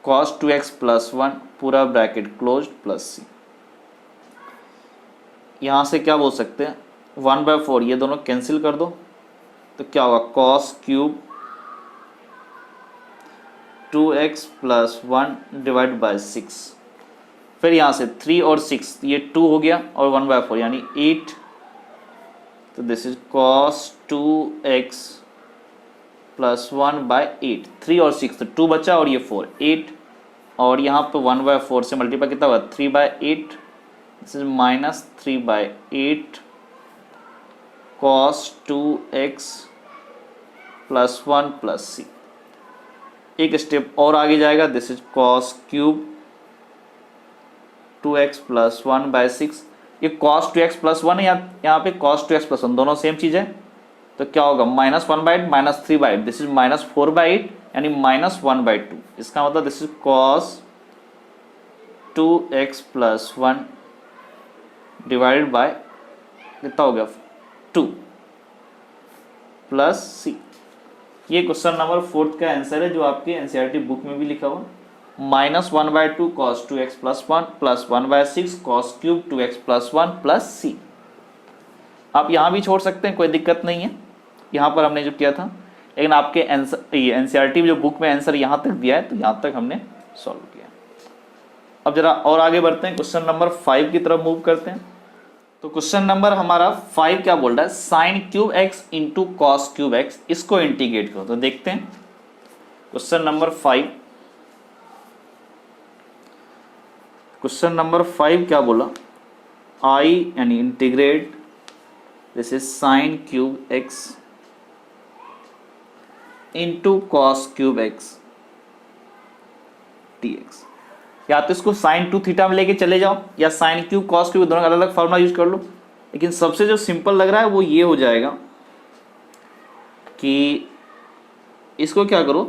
cos 2x प्लस 1 पूरा ब्रैकेट क्लोज प्लस c। यहाँ से क्या बोल सकते हैं, 1/4 ये दोनों कैंसिल कर दो, तो क्या होगा cos cube 2x plus 1 divide by 6, फिर यहाँ से 3 और 6 ये 2 हो गया और 1/4 यानी 8, तो this is cos 2x plus 1/8, 3 और 6 तो 2 बचा और ये 4 8, और यहाँ पे 1/4 से मल्टीप्लाई कितना हुआ 3/8, this is -3/8 cos 2x plus 1 plus c। एक स्टेप और आगे जाएगा, this is cos cube 2x plus 1/6, ये cos 2x प्लस 1 है, यहाँ पे cos 2x प्लस 1 दोनों सेम चीज़ है, तो क्या होगा -1/8 -3/8, दिस इज -4/8 यानी -1/2, इसका मतलब this is cos 2x plus 1 divided by कितना हो गया 2 प्लस c। ये क्वेश्चन नंबर 4 का आंसर है जो आपके एनसीईआरटी बुक में भी लिखा हुआ, -1/2 cos 2x plus 1 plus 1/6 cos cube 2x plus 1 plus c। आप यहाँ भी छोड़ सकते हैं, कोई दिक्कत नहीं है, यहाँ पर हमने जो किया था, लेकिन आपके एनसीईआरटी जो बुक में आंसर यहाँ तक दिया है तो यहाँ तक हमने सॉल्व किया। अब जरा और आगे बढ़ते हैं, क्वेश्चन नंबर 5 की तरफ मूव करते हैं। तो क्वेश्चन नंबर हमारा 5 क्या बोल रहा है, sine cube x into cos cube x, इसको इंटीग्रेट करो। तो देखते हैं क्वेश्चन नंबर 5, क्वेश्चन नंबर 5 क्या बोला, I यानी integrate, this is sine cube x into cos cube x dx। या तो इसको साइन 2 थीटा में लेके चले जाओ या साइन क्यूब कॉस क्यूब, दोनों का अलग अलग फॉर्मूला यूज कर लो, लेकिन सबसे जो सिंपल लग रहा है वो ये हो जाएगा कि इसको क्या करो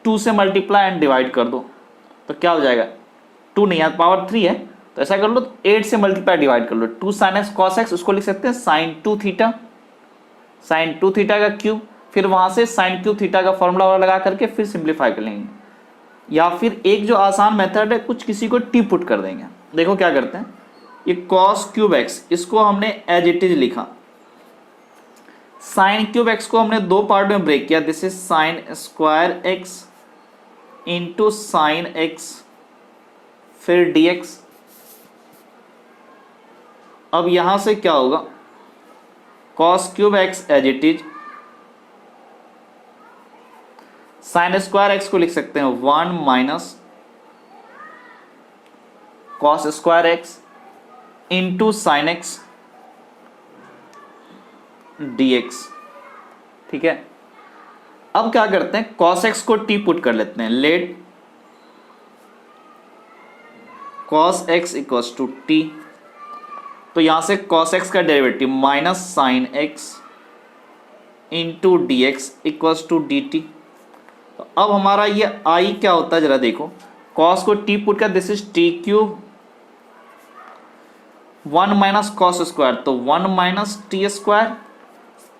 2 से मल्टीप्लाई एंड डिवाइड कर दो, तो क्या हो जाएगा 2 नहीं, यहाँ पावर 3 है, तो ऐसा कर लो 8 से मल्टीप्लाई डिवाइड कर लो, 2 साइन एक्स कॉस एक्स, उसको लिख सकते हैं साइन 2 थीटा, साइन 2 थीटा का क्यूब, फिर वहां से साइन क्यूब थीटा का फॉर्मूला लगा करके फिर सिंप्लीफाई कर लेंगे, या फिर एक जो आसान मेथड है कुछ किसी को टी पुट कर देंगे। देखो क्या करते हैं, ये cos क्यूब एक्स इसको हमने एज इट इज लिखा, साइन क्यूब एक्स को हमने दो पार्ट में ब्रेक किया, this is sine square x into sine x फिर dx। अब यहां से क्या होगा, cos cube x as it is, sine square x को लिख सकते हैं 1 minus cos square x into sine x dx। ठीक है, अब क्या करते हैं, cos x को t पुट कर लेते हैं, let cos x equals to t, तो यहां से cos x का derivative minus sine x into dx equals to dt। तो अब हमारा ये i क्या होता है जरा देखो, cos को t पुट कर, this is t cube 1 minus cos square, तो 1 minus t square,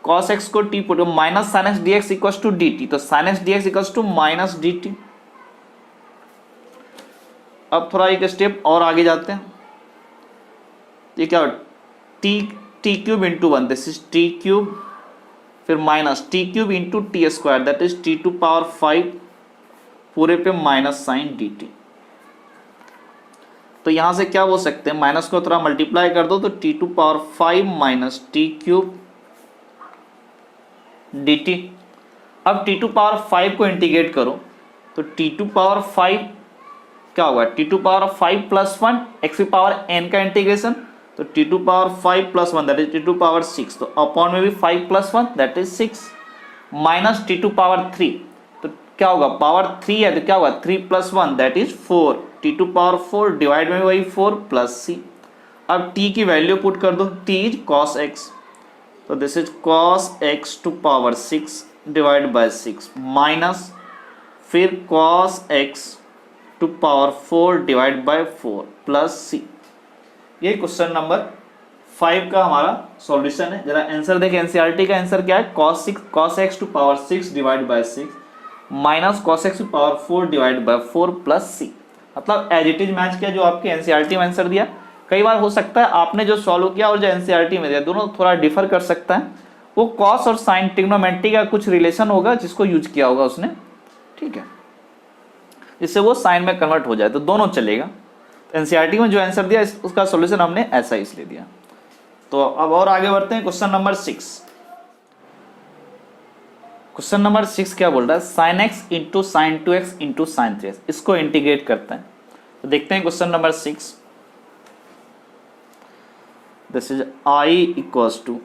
cos x को t put minus sine x dx equals to dt, तो sine x dx equals to minus dt। अब थोड़ा एक step और आगे जाते हैं। ये क्या, t cube into one, this is t cube, फिर minus t cube into t square, that is t to power 5 पूरे पे माइनस साइन डी टी। तो यहां से क्या बोल सकते हैं, माइनस को थोड़ा मल्टीप्लाई कर दो तो t to power 5 minus t cube d t. अब टी टू पावर 5 को इंटीग्रेट करो तो टी टू पावर 5 क्या होगा, t to power 5 plus 1 x की पावर एन का इंटीग्रेशन, तो t to power 5 plus 1 that is t to power 6, तो अपॉन में भी 5 plus 1 that is 6, minus t to power 3, तो क्या होगा, पावर 3 है तो क्या होगा 3 plus 1 that is 4, t to power 4 divide में वही 4 प्लस सी। अब t की वैल्यू पुट कर दो, t इज cos x, तो this is cos x to power 6 divide by 6 minus फिर cos x to power 4 divide by 4 plus c. ये question number 5 का हमारा सॉल्यूशन है। जरा आंसर देखें, एनसीईआरटी का आंसर क्या है, cos x to power 6 divide by 6 minus cos x to power 4 divide by 4 plus c. मतलब एज इट इज मैच किया जो आपके एनसीईआरटी में आंसर दिया। कई बार हो सकता है आपने जो सॉल्व किया और जो एनसीईआरटी में दिया दोनों थोड़ा डिफर कर सकता है, वो कॉस और साइन ट्रिग्नोमेट्री का कुछ रिलेशन होगा जिसको यूज किया होगा उसने, ठीक है, जिससे वो साइन में कन्वर्ट हो जाए, तो दोनों चलेगा। एनसीईआरटी में जो आंसर दिया उसका सॉल्यूशन हमने ऐसा इसलिए दिया। तो अब और आगे बढ़ते हैं, क्वेश्चन नंबर 6। क्वेश्चन नंबर 6 क्या बोल रहा है, sine x into sine 2x into sine 3x, इसको इंटीग्रेट करते हैं। तो देखते हैं question number 6, this is i equals to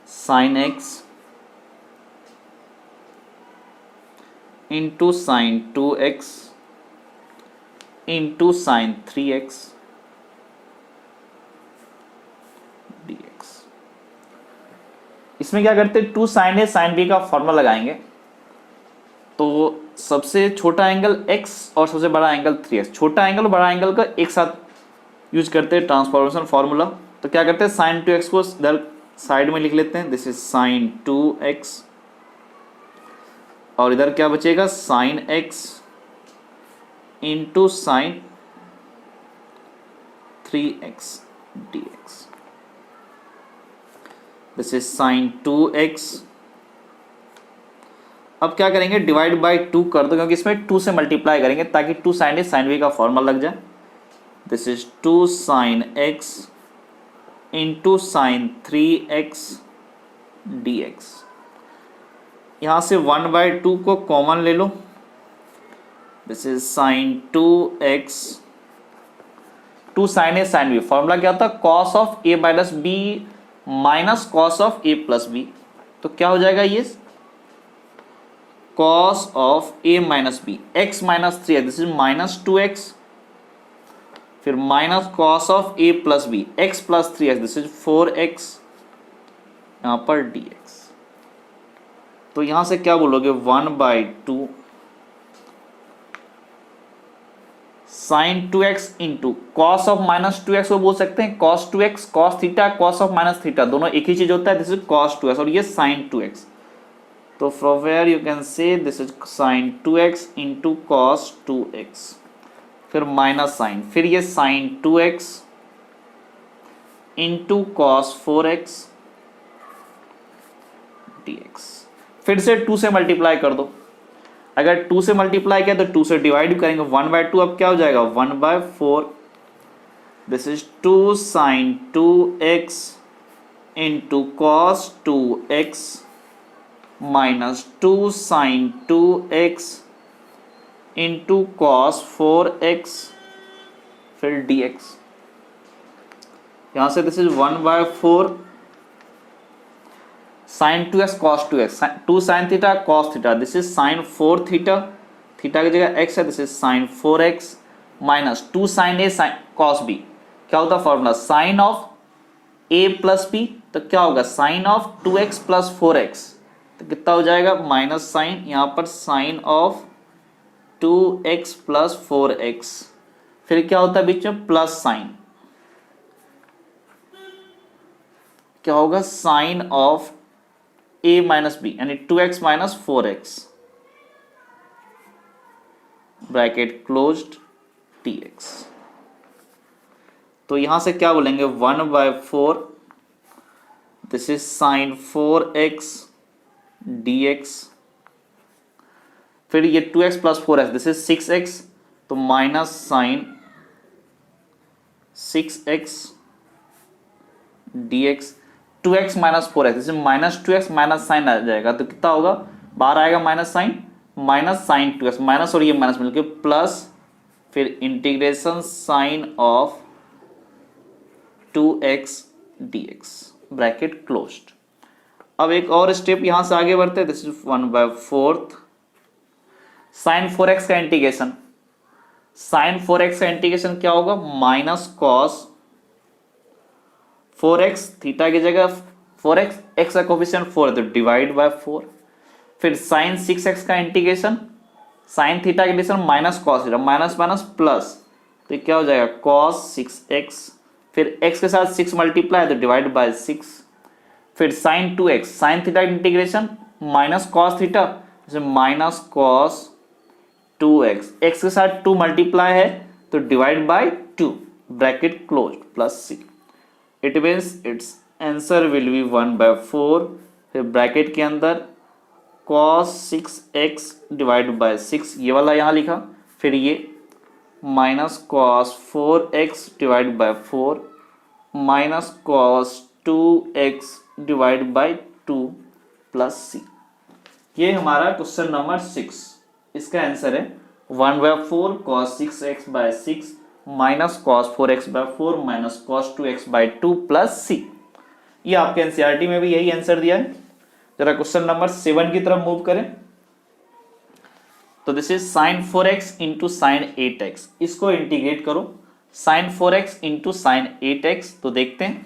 sine x into sine 2x into sine 3x dx। इसमें क्या करते हैं, 2 साइन ए साइन बी का फॉर्मूला लगाएंगे। तो सबसे छोटा एंगल x और सबसे बड़ा एंगल 3x, छोटा एंगल और बड़ा एंगल का एक साथ यूज करते हैं ट्रांसफॉर्मेशन फॉर्मूला। तो क्या करते हैं, साइन 2x को इधर साइड में लिख लेते हैं, दिस इज साइन 2x, और इधर क्या बचेगा sine x into sine 3x dx, this is sine 2x। अब क्या करेंगे, डिवाइड बाय 2 कर दो, क्योंकि इसमें 2 से मल्टीप्लाई करेंगे ताकि 2 साइन ए साइन बी का फॉर्मूला लग जाए। This is 2 sine x into sine 3x dx। यहां से 1/2 को कॉमन ले लो, this is sine 2x, 2 sine a sine b, formula क्या था, cos of a minus B minus cos of a plus b. तो क्या हो जाएगा ये, cos of a minus b, x minus 3 है, दिस इज माइनस 2x, फिर minus cos of a plus b, x plus 3x, this is 4x यहां पर dx। तो यहां से क्या बोलोगे, 1/2 sine 2x into cos of minus 2x को बोल सकते हैं cos 2x, cos theta, cos of minus theta दोनों एक ही चीज होता है, दिस इज cos 2x और ये साइन 2x। तो from where you can say this is sine 2x into cos 2x, फिर माइनस साइन, फिर ये sine 2x into cos 4x dx। फिर से 2 से मल्टीप्लाई कर दो, अगर 2 से मल्टीप्लाई किया तो 2 से डिवाइड करेंगे, 1/2 अब क्या हो जाएगा 1/4, this is 2 sine 2x into cos 2x minus 2 sine 2x into cos 4x फिर dx। यहां से this is 1/4 sine 2x cos 2x, 2 sine theta cos theta, this is sine 4 theta, theta की जगह x है, this is sine 4x minus 2 sine a sine cos b, क्या होता है formula, sine of a plus b, तो क्या होगा sine of 2x plus 4x, तो कितना हो जाएगा माइनस साइन, यहां पर sign of 2x plus 4x, फिर क्या होता है बीच में प्लस साइन, क्या होगा sine of a minus b यानी 2x minus 4x, bracket closed dx। तो यहां से क्या बोलेंगे 1/4 this is sine 4x dx। फिर ये 2x plus 4x this is 6x, तो minus sine 6x dx। 2x minus 4x this is minus 2x minus sine आ जाएगा, तो कितना होगा, बाहर आएगा माइनस साइन 2x, माइनस और ये माइनस मिलके प्लस, फिर integration sine of 2x dx bracket closed. अब एक और स्टेप यहां से आगे बढ़ते हैं, दिस इज 1/4 साइन 4x का इंटीग्रेशन। साइन 4x का इंटीग्रेशन क्या होगा, माइनस कॉस 4x, थीटा की जगह 4x, x का कोफिशिएंट 4 तो डिवाइड बाय 4। फिर साइन 6x का इंटीग्रेशन, साइन थीटा का integration minus cos theta, minus minus plus, तो क्या हो जाएगा कॉस 6x। फिर x के साथ 6 मल्टीप्लाई तो डिवाइड बाय 6। फिर साइन 2x, साइन थीटा का इंटीग्रेशन माइनस कॉस थीटा, जैसे माइनस कॉस 2x, x के साथ 2 मल्टीप्लाई है तो divide by 2 bracket close plus c। It means it's answer will be 1/4, फिर ब्रैकेट के अंदर cos 6x डिवाइड बाय 6, ये वाला यहाँ लिखा, फिर ये minus cos 4x divide by 4 minus cos 2x divide by 2 plus c। ये हमारा क्वेश्चन नंबर 6, इसका आंसर है 1/4 cos 6x by 6 minus cos 4x by 4 minus cos 2x by 2 plus c। ये आपके एनसीईआरटी में भी यही आंसर दिया है। जरा क्वेश्चन नंबर 7 की तरफ मूव करें, तो this is sine 4x into sine 8x, इसको इंटीग्रेट करो, sign 4x into sine 8x। तो देखते हैं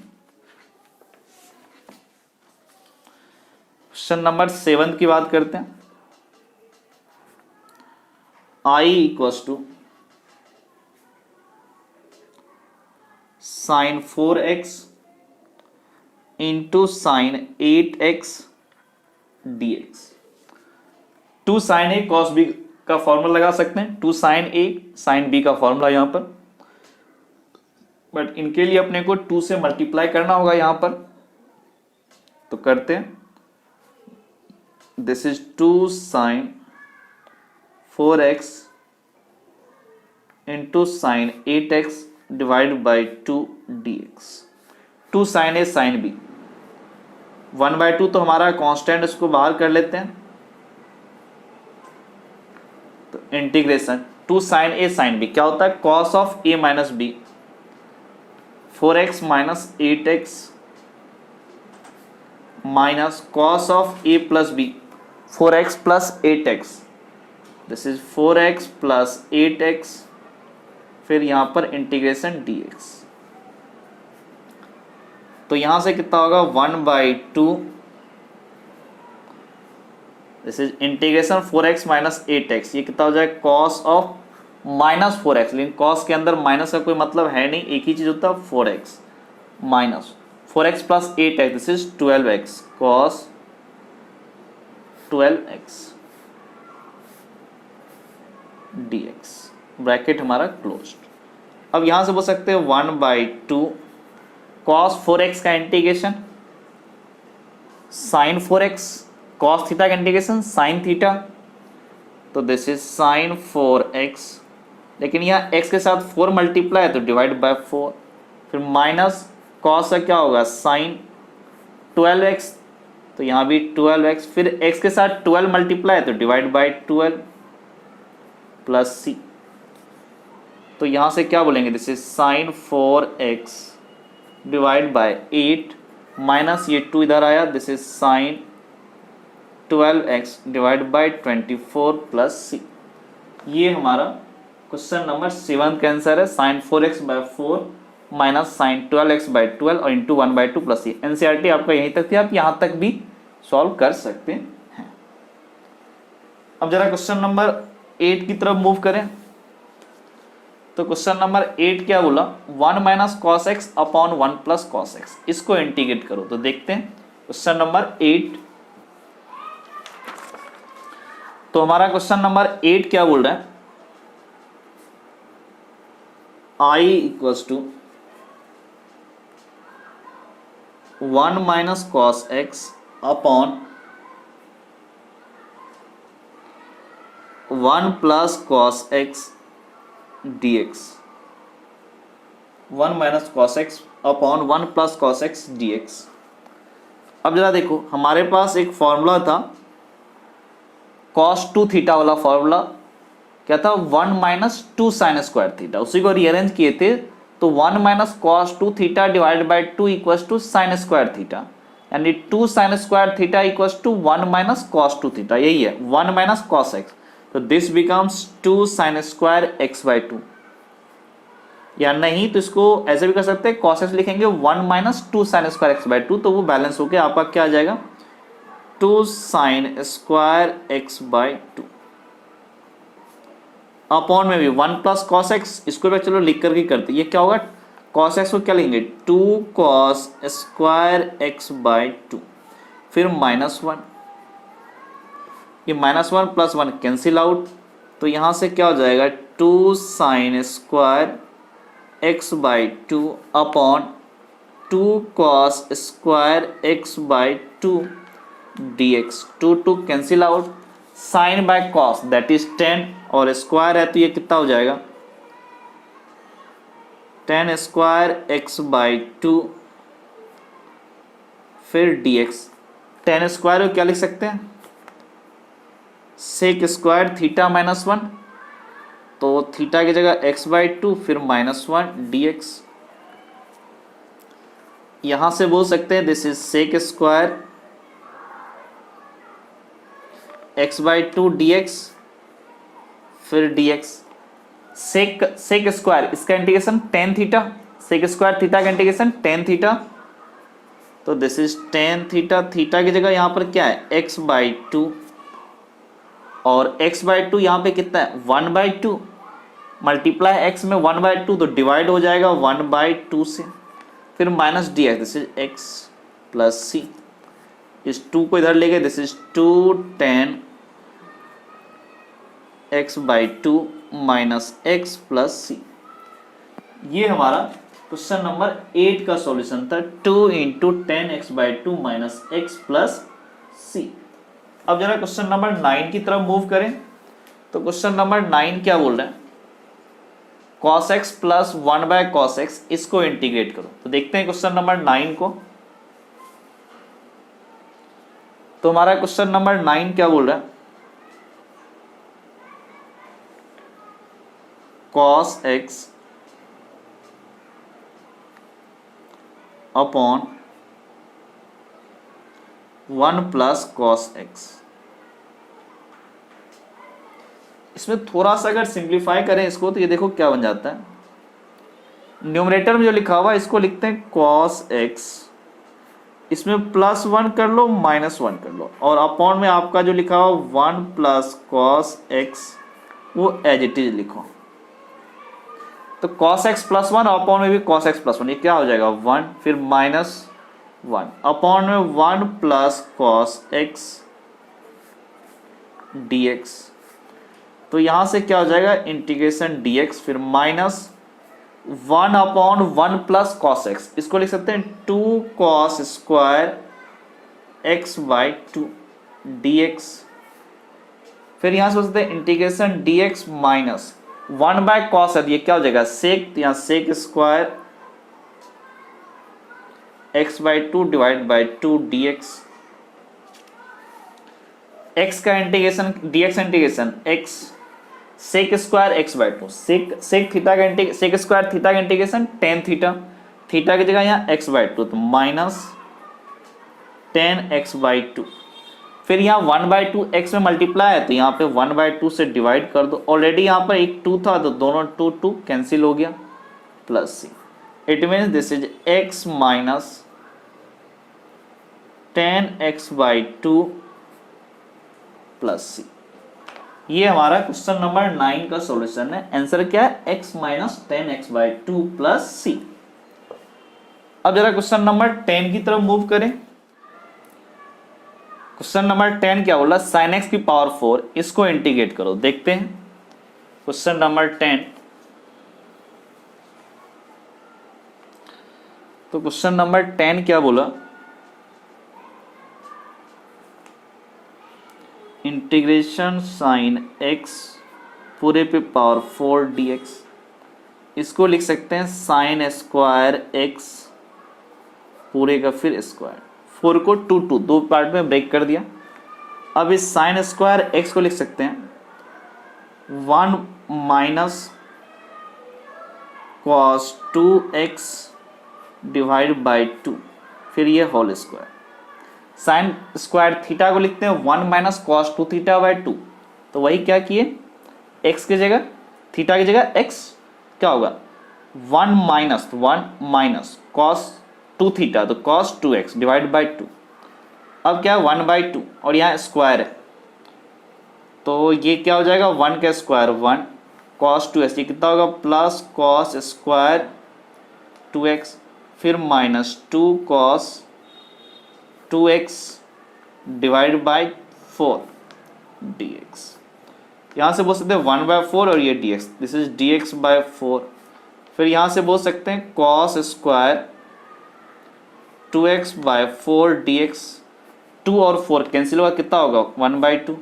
क्वेश्चन नंबर 7 की बात करते हैं। I equals to sine 4x into sine 8x dx। 2 sine A cos b का फॉर्मूला लगा सकते हैं, 2 साइन ए साइन बी का फॉर्मूला यहां पर, बट इनके लिए अपने को 2 से मल्टीप्लाई करना होगा यहां पर, तो करते हैं। This is 2 sine 4x into sine 8x divide by 2 dx। 2 sine a sine b 1/2 तो हमारा कांस्टेंट, इसको बाहर कर लेते हैं, तो integration 2 sine a sine b क्या होता है, cos of A minus b 4x minus 8x minus cos of A plus b 4x plus 8x, this is 4x plus 8x, फिर यहां पर इंटीग्रेशन dx। तो यहां से कितना होगा 1/2 this is integration 4x minus 8x, ये कितना हो जाएगा कॉस ऑफ माइनस 4x, लेकिन कॉस के अंदर माइनस का कोई मतलब है नहीं, एक ही चीज होता है 4x minus 4x plus 8x this is 12x cos 12x dx bracket हमारा क्लोज्ड। अब यहां से बोल सकते हैं 1/2 cos 4x का integration sin 4x cos theta का इंटीग्रेशन sin थीटा, तो दिस इज sin 4x, लेकिन यहाँ x के साथ 4 मल्टीप्लाई है तो डिवाइड बाय 4, फिर माइनस cos का क्या होगा sin 12x, तो यहाँ भी 12x, फिर x के साथ 12 मल्टीप्लाई है तो डिवाइड बाय 12 प्लस c। तो यहाँ से क्या बोलेंगे, this is sin 4x divide by 8 minus ये 2 इधर आया, this is sin 12x divide bye 24 plus c। ये हमारा क्वेश्चन नंबर 7 का आंसर है, sin 4x by 4 minus sin 12x by 12 और इंटू 1/2 प्लस c। एनसीईआरटी आपका यहीं तक थी, आप यहाँ तक भी सॉल्व कर सकते हैं। अब जरा क्वेश्चन नंबर 8 की तरफ मूव करें, तो क्वेश्चन नंबर 8 क्या बोला, 1 minus cos x upon 1 plus cos x, इसको इंटीग्रेट करो। तो देखते हैं क्वेश्चन नंबर 8, तो हमारा क्वेश्चन नंबर 8 क्या बोल रहा है, I equals to 1 minus cos x upon 1 plus cos x d x. 1 minus cos x upon 1 plus cos x d x. अब जरा देखो, हमारे पास एक फॉर्मूला था cos 2 थीटा वाला फॉर्मूला, क्या था 1 माइनस 2 साइन स्क्वायर थीटा, उसी को रीअरेंज किए थे तो 1 minus cos 2 theta divide by 2 equals to sine square theta, यानी 2 sine square theta equals to 1 minus cos 2 theta, यही है 1 माइनस कॉस एक्स। तो this becomes 2 sine square x by 2, या नहीं तो इसको ऐसे भी कर सकते हैं, cos x लिखेंगे 1 minus 2 sine square x by 2, तो वो बैलेंस होके आपका क्या आ जाएगा 2 sine square x by 2 upon में भी 1 प्लस कॉस एक्स, इसको भी चलो लिख करके करते, ये क्या होगा cos x को क्या लेंगे 2 cos स्क्वायर एक्स बाई 2, फिर -1, ये -1 प्लस 1 कैंसिल आउट, तो यहां से क्या हो जाएगा 2 sine square x by 2 upon 2 cos square x by 2 dx। 2 cancel out, sine by cos that is 10 और स्क्वायर है तो ये कितना हो जाएगा 10 स्क्वायर एक्स बाई 2 फिर dx। 10 स्क्वायर को क्या लिख सकते हैं सेक स्क्वायर थीटा -1, तो थीटा की जगह x बाई 2 फिर -1 dx। यहां से बोल सकते हैं this is sec square x by 2 dx फिर dx। सेक स्क्वायर इसका integration tan theta, sec square theta का इंटीग्रेशन tan थीटा, तो this is tan theta, theta की जगह यहां पर क्या है x बाई 2 और x बाई 2 यहां पे कितना है 1 बाई 2, मल्टीप्लाई x में 1 बाई 2 तो डिवाइड हो जाएगा 1 बाई 2 से, फिर minus d x, this is x plus c, इस 2 को इधर ले गए, this is 2 tan x by 2 minus x plus c. ये हमारा क्वेश्चन नंबर 8 का सॉल्यूशन था, 2 into 10x by 2 minus x plus c. अब जरा क्वेश्चन नंबर 9 की तरफ मूव करें, तो क्वेश्चन नंबर 9 क्या बोल रहे हैं cos x plus 1 by cos x, इसको इंटीग्रेट करो। तो देखते हैं क्वेश्चन नंबर 9 को, तो हमारा क्वेश्चन नंबर 9 क्या बोल रहा है cos x upon 1 plus cos x। इसमें थोड़ा सा अगर सिंप्लीफाई करें इसको तो ये देखो क्या बन जाता है, न्यूमरेटर में जो लिखा हुआ है इसको लिखते हैं cos x, इसमें +1 कर लो -1 कर लो, और अपॉन में आपका जो लिखा हुआ 1 प्लस cos x वो एज इट इज लिखो। तो cos x प्लस 1 अपॉन में भी cos x प्लस 1, ये क्या हो जाएगा 1, फिर -1 अपॉन में 1 प्लस cos x dx। तो यहां से क्या हो जाएगा इंटीग्रेशन dx, फिर -1 अपॉन 1 प्लस cos x, इसको लिख सकते हैं 2 cos square x by 2 dx। फिर यहां से बोल सकते हैं integration dx minus 1 by cos है, ये क्या हो जाएगा सेक, यहाँ sec square x by 2 divide by 2 dx। x का integration dx integration x sec square x by 2, sec theta का सेक स्क्वायर थीटा का इंटीग्रेशन tan थीटा, थीटा की जगह यहाँ x बाई 2 तो माइनस tan x बाई 2, फिर यहाँ 1 by 2 x में मल्टीप्लाई है तो यहाँ पे 1 बाई 2 से डिवाइड कर दो, ऑलरेडी यहाँ पर एक 2 था तो दोनों 2 कैंसिल हो गया, plus c. It means this is x minus tan x by 2 plus c. ये हमारा क्वेश्चन नंबर 9 का सॉल्यूशन है। आंसर क्या है x minus 10x by 2 plus c. अब जरा क्वेश्चन नंबर 10 की तरफ मूव करें। क्वेश्चन नंबर 10 क्या बोला sin x की पावर 4, इसको इंटीग्रेट करो। देखते हैं क्वेश्चन नंबर 10 तो क्वेश्चन नंबर 10 क्या बोला, इंटीग्रेशन साइन x पूरे पे पावर 4 dx, इसको लिख सकते हैं साइन स्क्वायर x पूरे का फिर स्क्वायर, 4 को दो पार्ट में ब्रेक कर दिया। अब इस साइन स्क्वायर x को लिख सकते हैं 1 minus cos 2x divide by 2, फिर ये whole square. Sine square theta को लिखते हैं 1 माइनस कॉस 2 थीटा बाई 2, तो वही क्या किए, x की जगह थीटा की जगह x क्या होगा 1 माइनस कॉस 2 थीटा, तो कॉस 2x डिवाइड बाई 2। अब क्या 1 बाई 2 और यहाँ स्क्वायर है, तो ये क्या हो जाएगा 1 का स्क्वायर 1 कॉस 2x, ये कितना होगा प्लस कॉस स्क्वायर 2x, फिर minus 2 cos 2x divide by 4 dx। यहाँ से बोल सकते हैं 1 बाई 4 और ये dx, this is dx by 4। फिर यहाँ से बोल सकते हैं cos square 2x by 4 dx, 2 और 4 कैंसिल होगा, कितना होगा 1 by 2,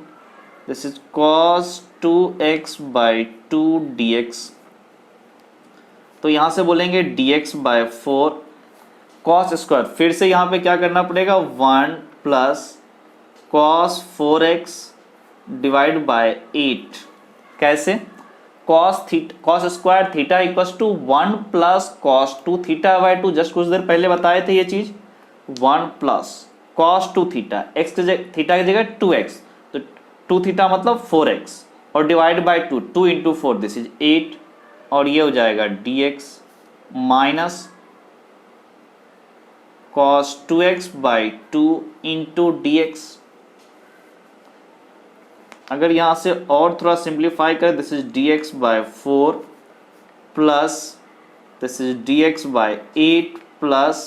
this is cos 2x by 2 dx। तो यहाँ से बोलेंगे dx बाई 4 कॉस स्क्वायर, फिर से यहाँ पे क्या करना पड़ेगा 1 plus cos 4x divide by 8, कैसे cos square theta equals to 1 plus cos 2 theta by 2, just कुछ देर पहले बताए थे ये चीज, 1 प्लस कॉस 2 थीटा, एक्स की जगह थीटा की जगह 2x, तो 2 थीटा मतलब 4x और divide by 2, 2 into 4 this is 8, और ये हो जाएगा dx minus cos 2x by 2 into dx। अगर यहाँ से और थोड़ा सिंप्लीफाई करें, this is dx by 4 plus this is dx by 8 plus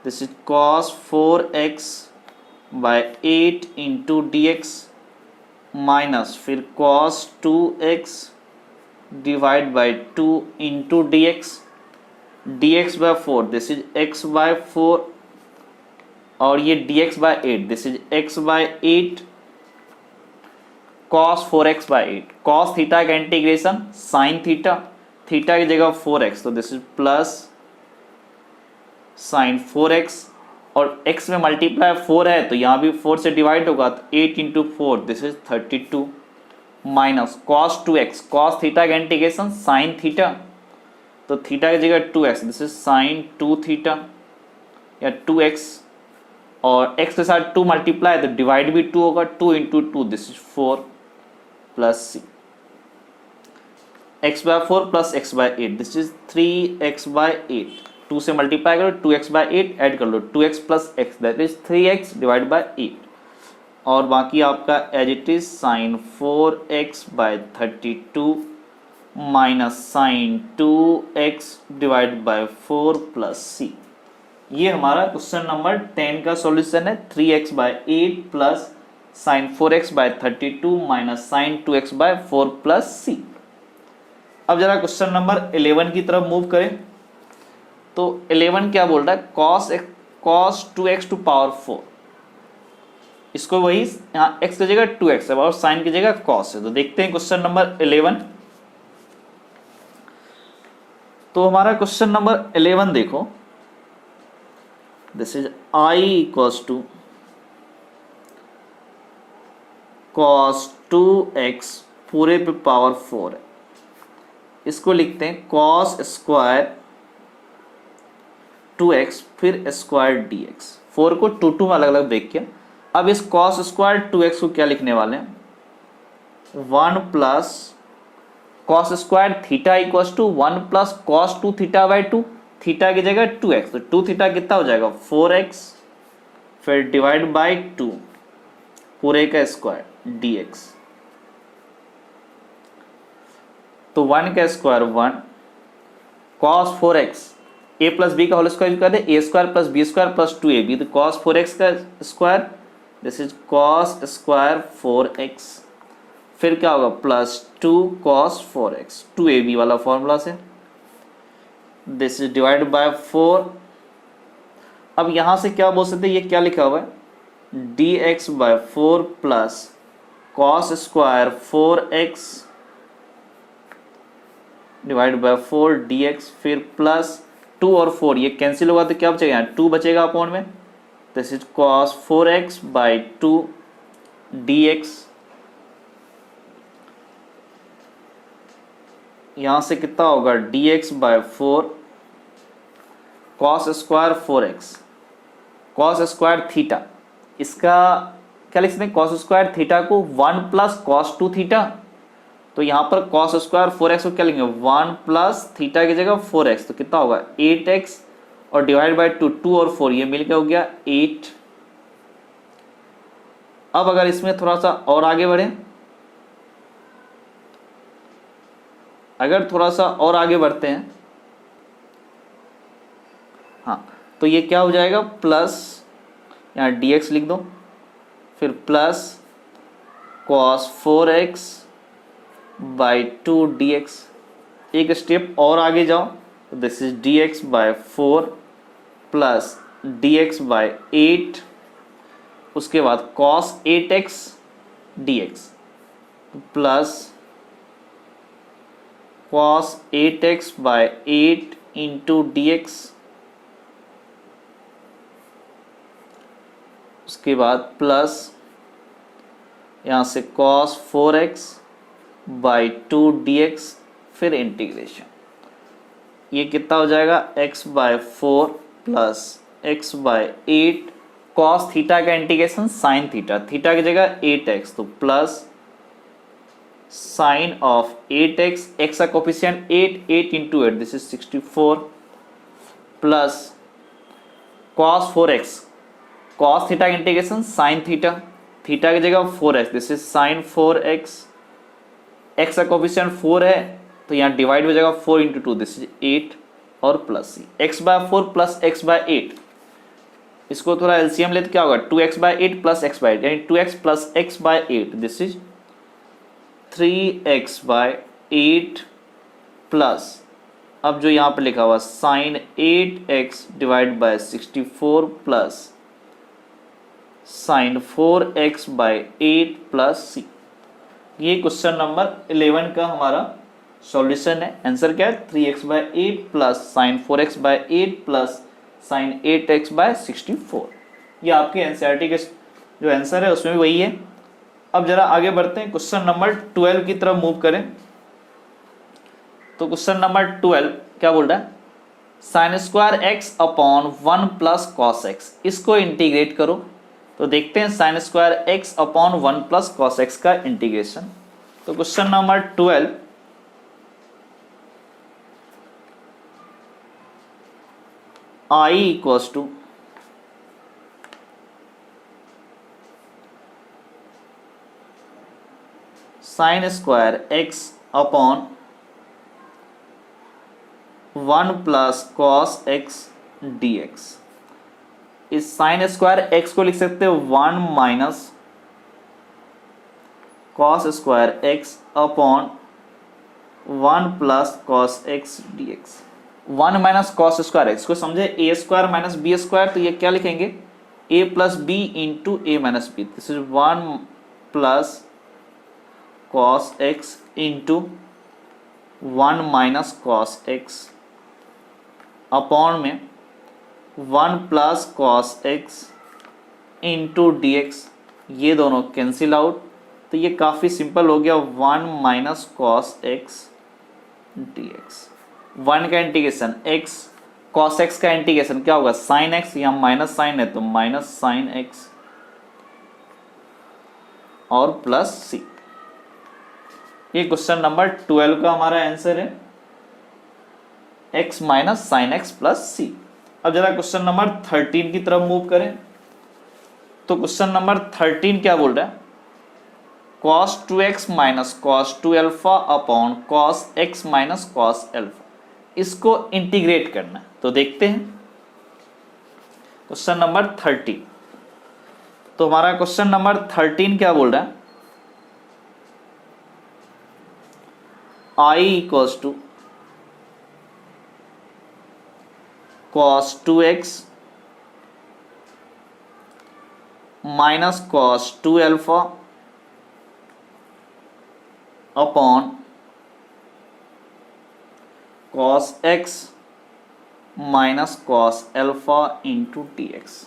this is cos 4x by 8 into dx minus फिर cos 2x divide by 2 into dx, dx by 4 this is x by 4 और ये dx by 8 this is x by 8 cos 4x by 8, cos theta का integration sine theta, theta की जगह 4x, तो this is plus sine 4x और x में multiply 4 है तो यहाँ भी 4 से डिवाइड होगा, तो 8 into 4 this is 32 minus cos 2x, cos theta का इंटीग्रेशन साइन थीटा, तो थीटा की जगह 2x this is sign 2 theta या 2x, और x के साथ 2 मल्टीप्लाई तो डिवाइड भी 2 होगा, 2 into 2 this is 4 plus c, x by 4 plus x by 8 this is 3x by 8, 2 से मल्टीप्लाई करो 2x बाई 8 ऐड कर लो 2x plus x that is 3x divide by 8, और बाकी आपका as it is sine 4x by 32 minus sine 2x divide by 4 plus c। ये हमारा question number 10 का सॉल्यूशन है, 3x by 8 plus sine 4x by 32 minus sine 2x by 4 plus c। अब जरा question number 11 की तरफ मूव करें, तो 11 क्या बोल रहा है, cos 2x टू पावर 4, इसको वही यहाँ x की जगह 2x है और साइन की जगह cos है, तो देखते हैं क्वेश्चन नंबर 11। तो हमारा क्वेश्चन नंबर 11 देखो, this is I equals to cos 2x पूरे पे पावर 4 है, इसको लिखते हैं cos स्क्वायर 2x फिर स्क्वायर dx, 4 को 2 में अलग अलग ब्रेक किया। अब इस cos स्क्वायर 2x को क्या लिखने वाले हैं, 1 plus cos square theta equals to 1 plus cos 2 theta by 2, theta की जगह 2x, तो 2 थीटा कितना हो जाएगा 4x फिर डिवाइड बाई 2 पूरे का स्क्वायर dx, तो 1 का square 1 cos 4x a plus b का होल स्क्वायर कर दे, a square plus b square plus 2ab, तो cos 4x का स्क्वायर this is cos square 4x, फिर क्या होगा प्लस 2 cos 4x 2ab वाला फॉर्मूला से, दिस इज डिवाइड बाय 4 अब यहाँ से क्या बोल सकते हैं, ये क्या लिखा हुआ है, d x by 4 plus cos square 4x divide by 4 dx, फिर प्लस 2 और 4 ये कैंसिल होगा तो क्या बचेगा, यहाँ 2 बचेगा अपॉन में, this is cos 4x by 2 dx। यहाँ से कितना होगा, dx by 4 cos square 4x, cos square theta, इसका क्या लिख सकते हैं, कॉस स्क्वायर थीटा को 1 प्लस कॉस 2 थीटा, तो यहाँ पर कॉस स्क्वायर 4x को क्या लेंगे, 1 प्लस थीटा की जगह 4x, तो कितना होगा 8x और डिवाइड बाय 2, 2 और 4 ये मिलकर हो गया 8। अब अगर इसमें थोड़ा सा और आगे बढ़े, अगर थोड़ा सा और आगे बढ़ते हैं, हाँ तो ये क्या हो जाएगा, प्लस यहाँ dx लिख दो, फिर plus cos 4x by 2 dx, एक स्टेप और आगे जाओ तो this is dx by 4 plus dx by 8, उसके बाद cos 8x dx plus cos 8x by 8 into dx, उसके बाद प्लस यहाँ से cos 4x बाई 2 dx, फिर इंटीग्रेशन, ये कितना हो जाएगा x by 4 plus x by 8, cos theta का इंटीग्रेशन साइन थीटा, थीटा की जगह 8x, तो plus sine of 8x, x का coefficient 8, 8 into 8 this is 64 plus cos 4x, cos theta का इंटीग्रेशन साइन थीटा, थीटा की जगह 4x this is sine 4x, x का coefficient 4 है तो यहाँ डिवाइड हो जाएगा 4 इंटू 2 दिस इज 8 और plus c, x by 4 plus x by 8, इसको थोड़ा एलसीएम ले तो क्या होगा 2x bye 8 plus x by 8, यानी 2x plus x by 8 this is 3x by 8 plus, अब जो यहाँ पे लिखा हुआ sine 8x divide by 64 plus sine 4x by 8 plus c. ये क्वेश्चन नंबर 11 का हमारा सॉल्यूशन है। आंसर क्या है, 3x by 8 plus sine 4x by 8 plus sine 8x by 64। ये आपके एनसीईआरटी के जो आंसर है उसमें भी वही है। अब जरा आगे बढ़ते हैं, क्वेश्चन नंबर 12 की तरफ मूव करें। तो क्वेश्चन नंबर 12 क्या बोल रहा है, sine square x upon 1 plus cos x, इसको इंटीग्रेट करो। तो देखते हैं sine square x upon 1 plus cos x का इंटीग्रेशन। तो question number 12, I equals to sine square x upon 1 plus cos x dx। इस साइन स्क्वायर एक्स को लिख सकते हो 1 minus cos square x upon 1 plus cos x dx। 1 minus cos square x को समझे ए square minus b square, तो ये क्या लिखेंगे a plus B into a minus b, this is 1 plus cos x into 1 minus cos x upon में 1 plus cos x into d x. ये दोनों cancel out, तो ये काफ़ी सिंपल हो गया, 1 minus cos x d x. 1 का integration x, cos x का इंटीग्रेशन क्या होगा साइन एक्स, यहाँ माइनस साइन है तो माइनस साइन एक्स और प्लस सी। ये क्वेश्चन नंबर 12 का हमारा आंसर है, x minus sine x plus c. अब जरा क्वेश्चन नंबर 13 की तरफ मूव करें। तो क्वेश्चन नंबर 13 क्या बोल रहा है, cos 2x minus cos 2 alpha upon cos x minus cos alpha, इसको इंटीग्रेट करना है। तो देखते हैं क्वेश्चन नंबर 13। तो हमारा क्वेश्चन नंबर 13 क्या बोल रहा है, i equals to cos 2x minus cos 2 alpha upon cos x minus cos alpha into d x.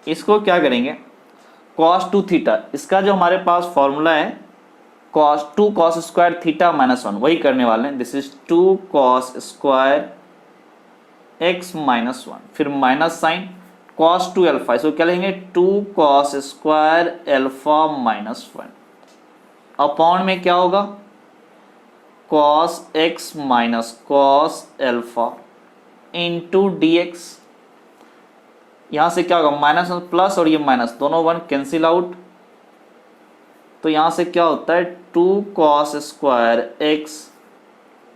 इसको क्या करेंगे, कॉस 2 थीटा, इसका जो हमारे पास फॉर्मूला है cos 2 cos square theta minus 1, वही करने वाले हैं। This is 2 cos square x minus 1, फिर माइनस साइन कॉस 2 अल्फा, इसको क्या लेंगे 2 cos square alpha minus 1 upon में क्या होगा cos x minus cos alpha into d x. यहां से क्या होगा माइनस प्लस और ये माइनस दोनों 1 कैंसिल आउट, तो यहां से क्या होता है 2 cos square x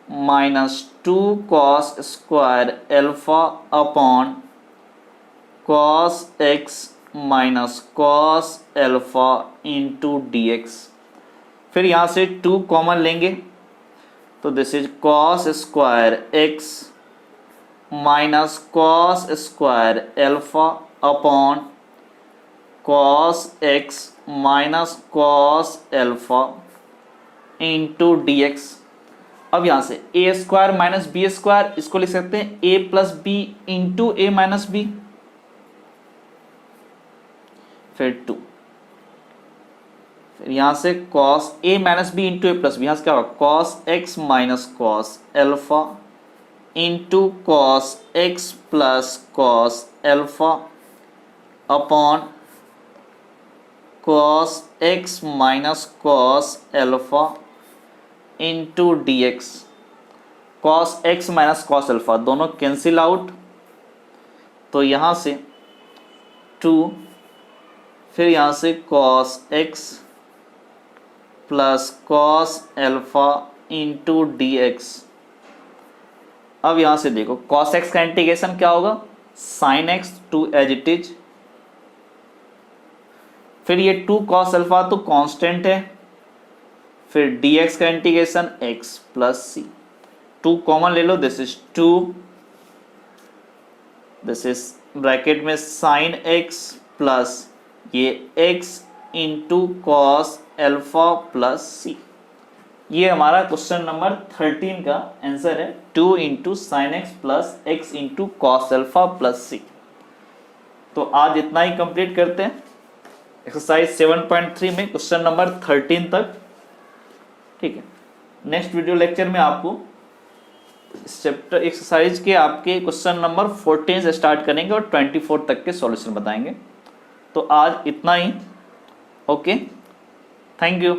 minus 2 cos square alpha upon cos x minus cos alpha into d x. फिर यहां से 2 कॉमन लेंगे तो this is cos square x minus cos square alpha upon cos x minus cos alpha into d x. अब यहां से ए square minus b square, इसको लिख सकते हैं ए plus B into a minus B, फिर 2, फिर यहां से cos A minus B into A plus B, यहां से क्या होगा cos x minus cos alpha into cos x plus cos alpha upon cos x minus cos alpha into d x. Cos x minus cos alpha दोनों cancel out, तो यहां से 2, फिर यहां से cos x plus cos alpha into d x. अब यहां से देखो कॉस एक्स का इंटीग्रेशन क्या होगा sine x two as it is, फिर ये 2 कॉस अल्फा तो कांस्टेंट है, फिर dx का integration x plus c, 2 common ले लो this is 2, this is bracket में साइन x प्लस ये x into cos alpha plus c. ये हमारा क्वेश्चन नंबर 13 का आंसर है, 2 into sine x plus x into cos alpha plus c. तो आज इतना ही कंप्लीट करते हैं एक्सरसाइज 7.3 में क्वेश्चन नंबर 13 तक, ठीक है। नेक्स्ट वीडियो लेक्चर में आपको इस चैप्टर एक्सरसाइज के आपके क्वेश्चन नंबर 14 से स्टार्ट करेंगे और 24 तक के सॉल्यूशन बताएंगे। तो आज इतना ही, ओके, थैंक यू।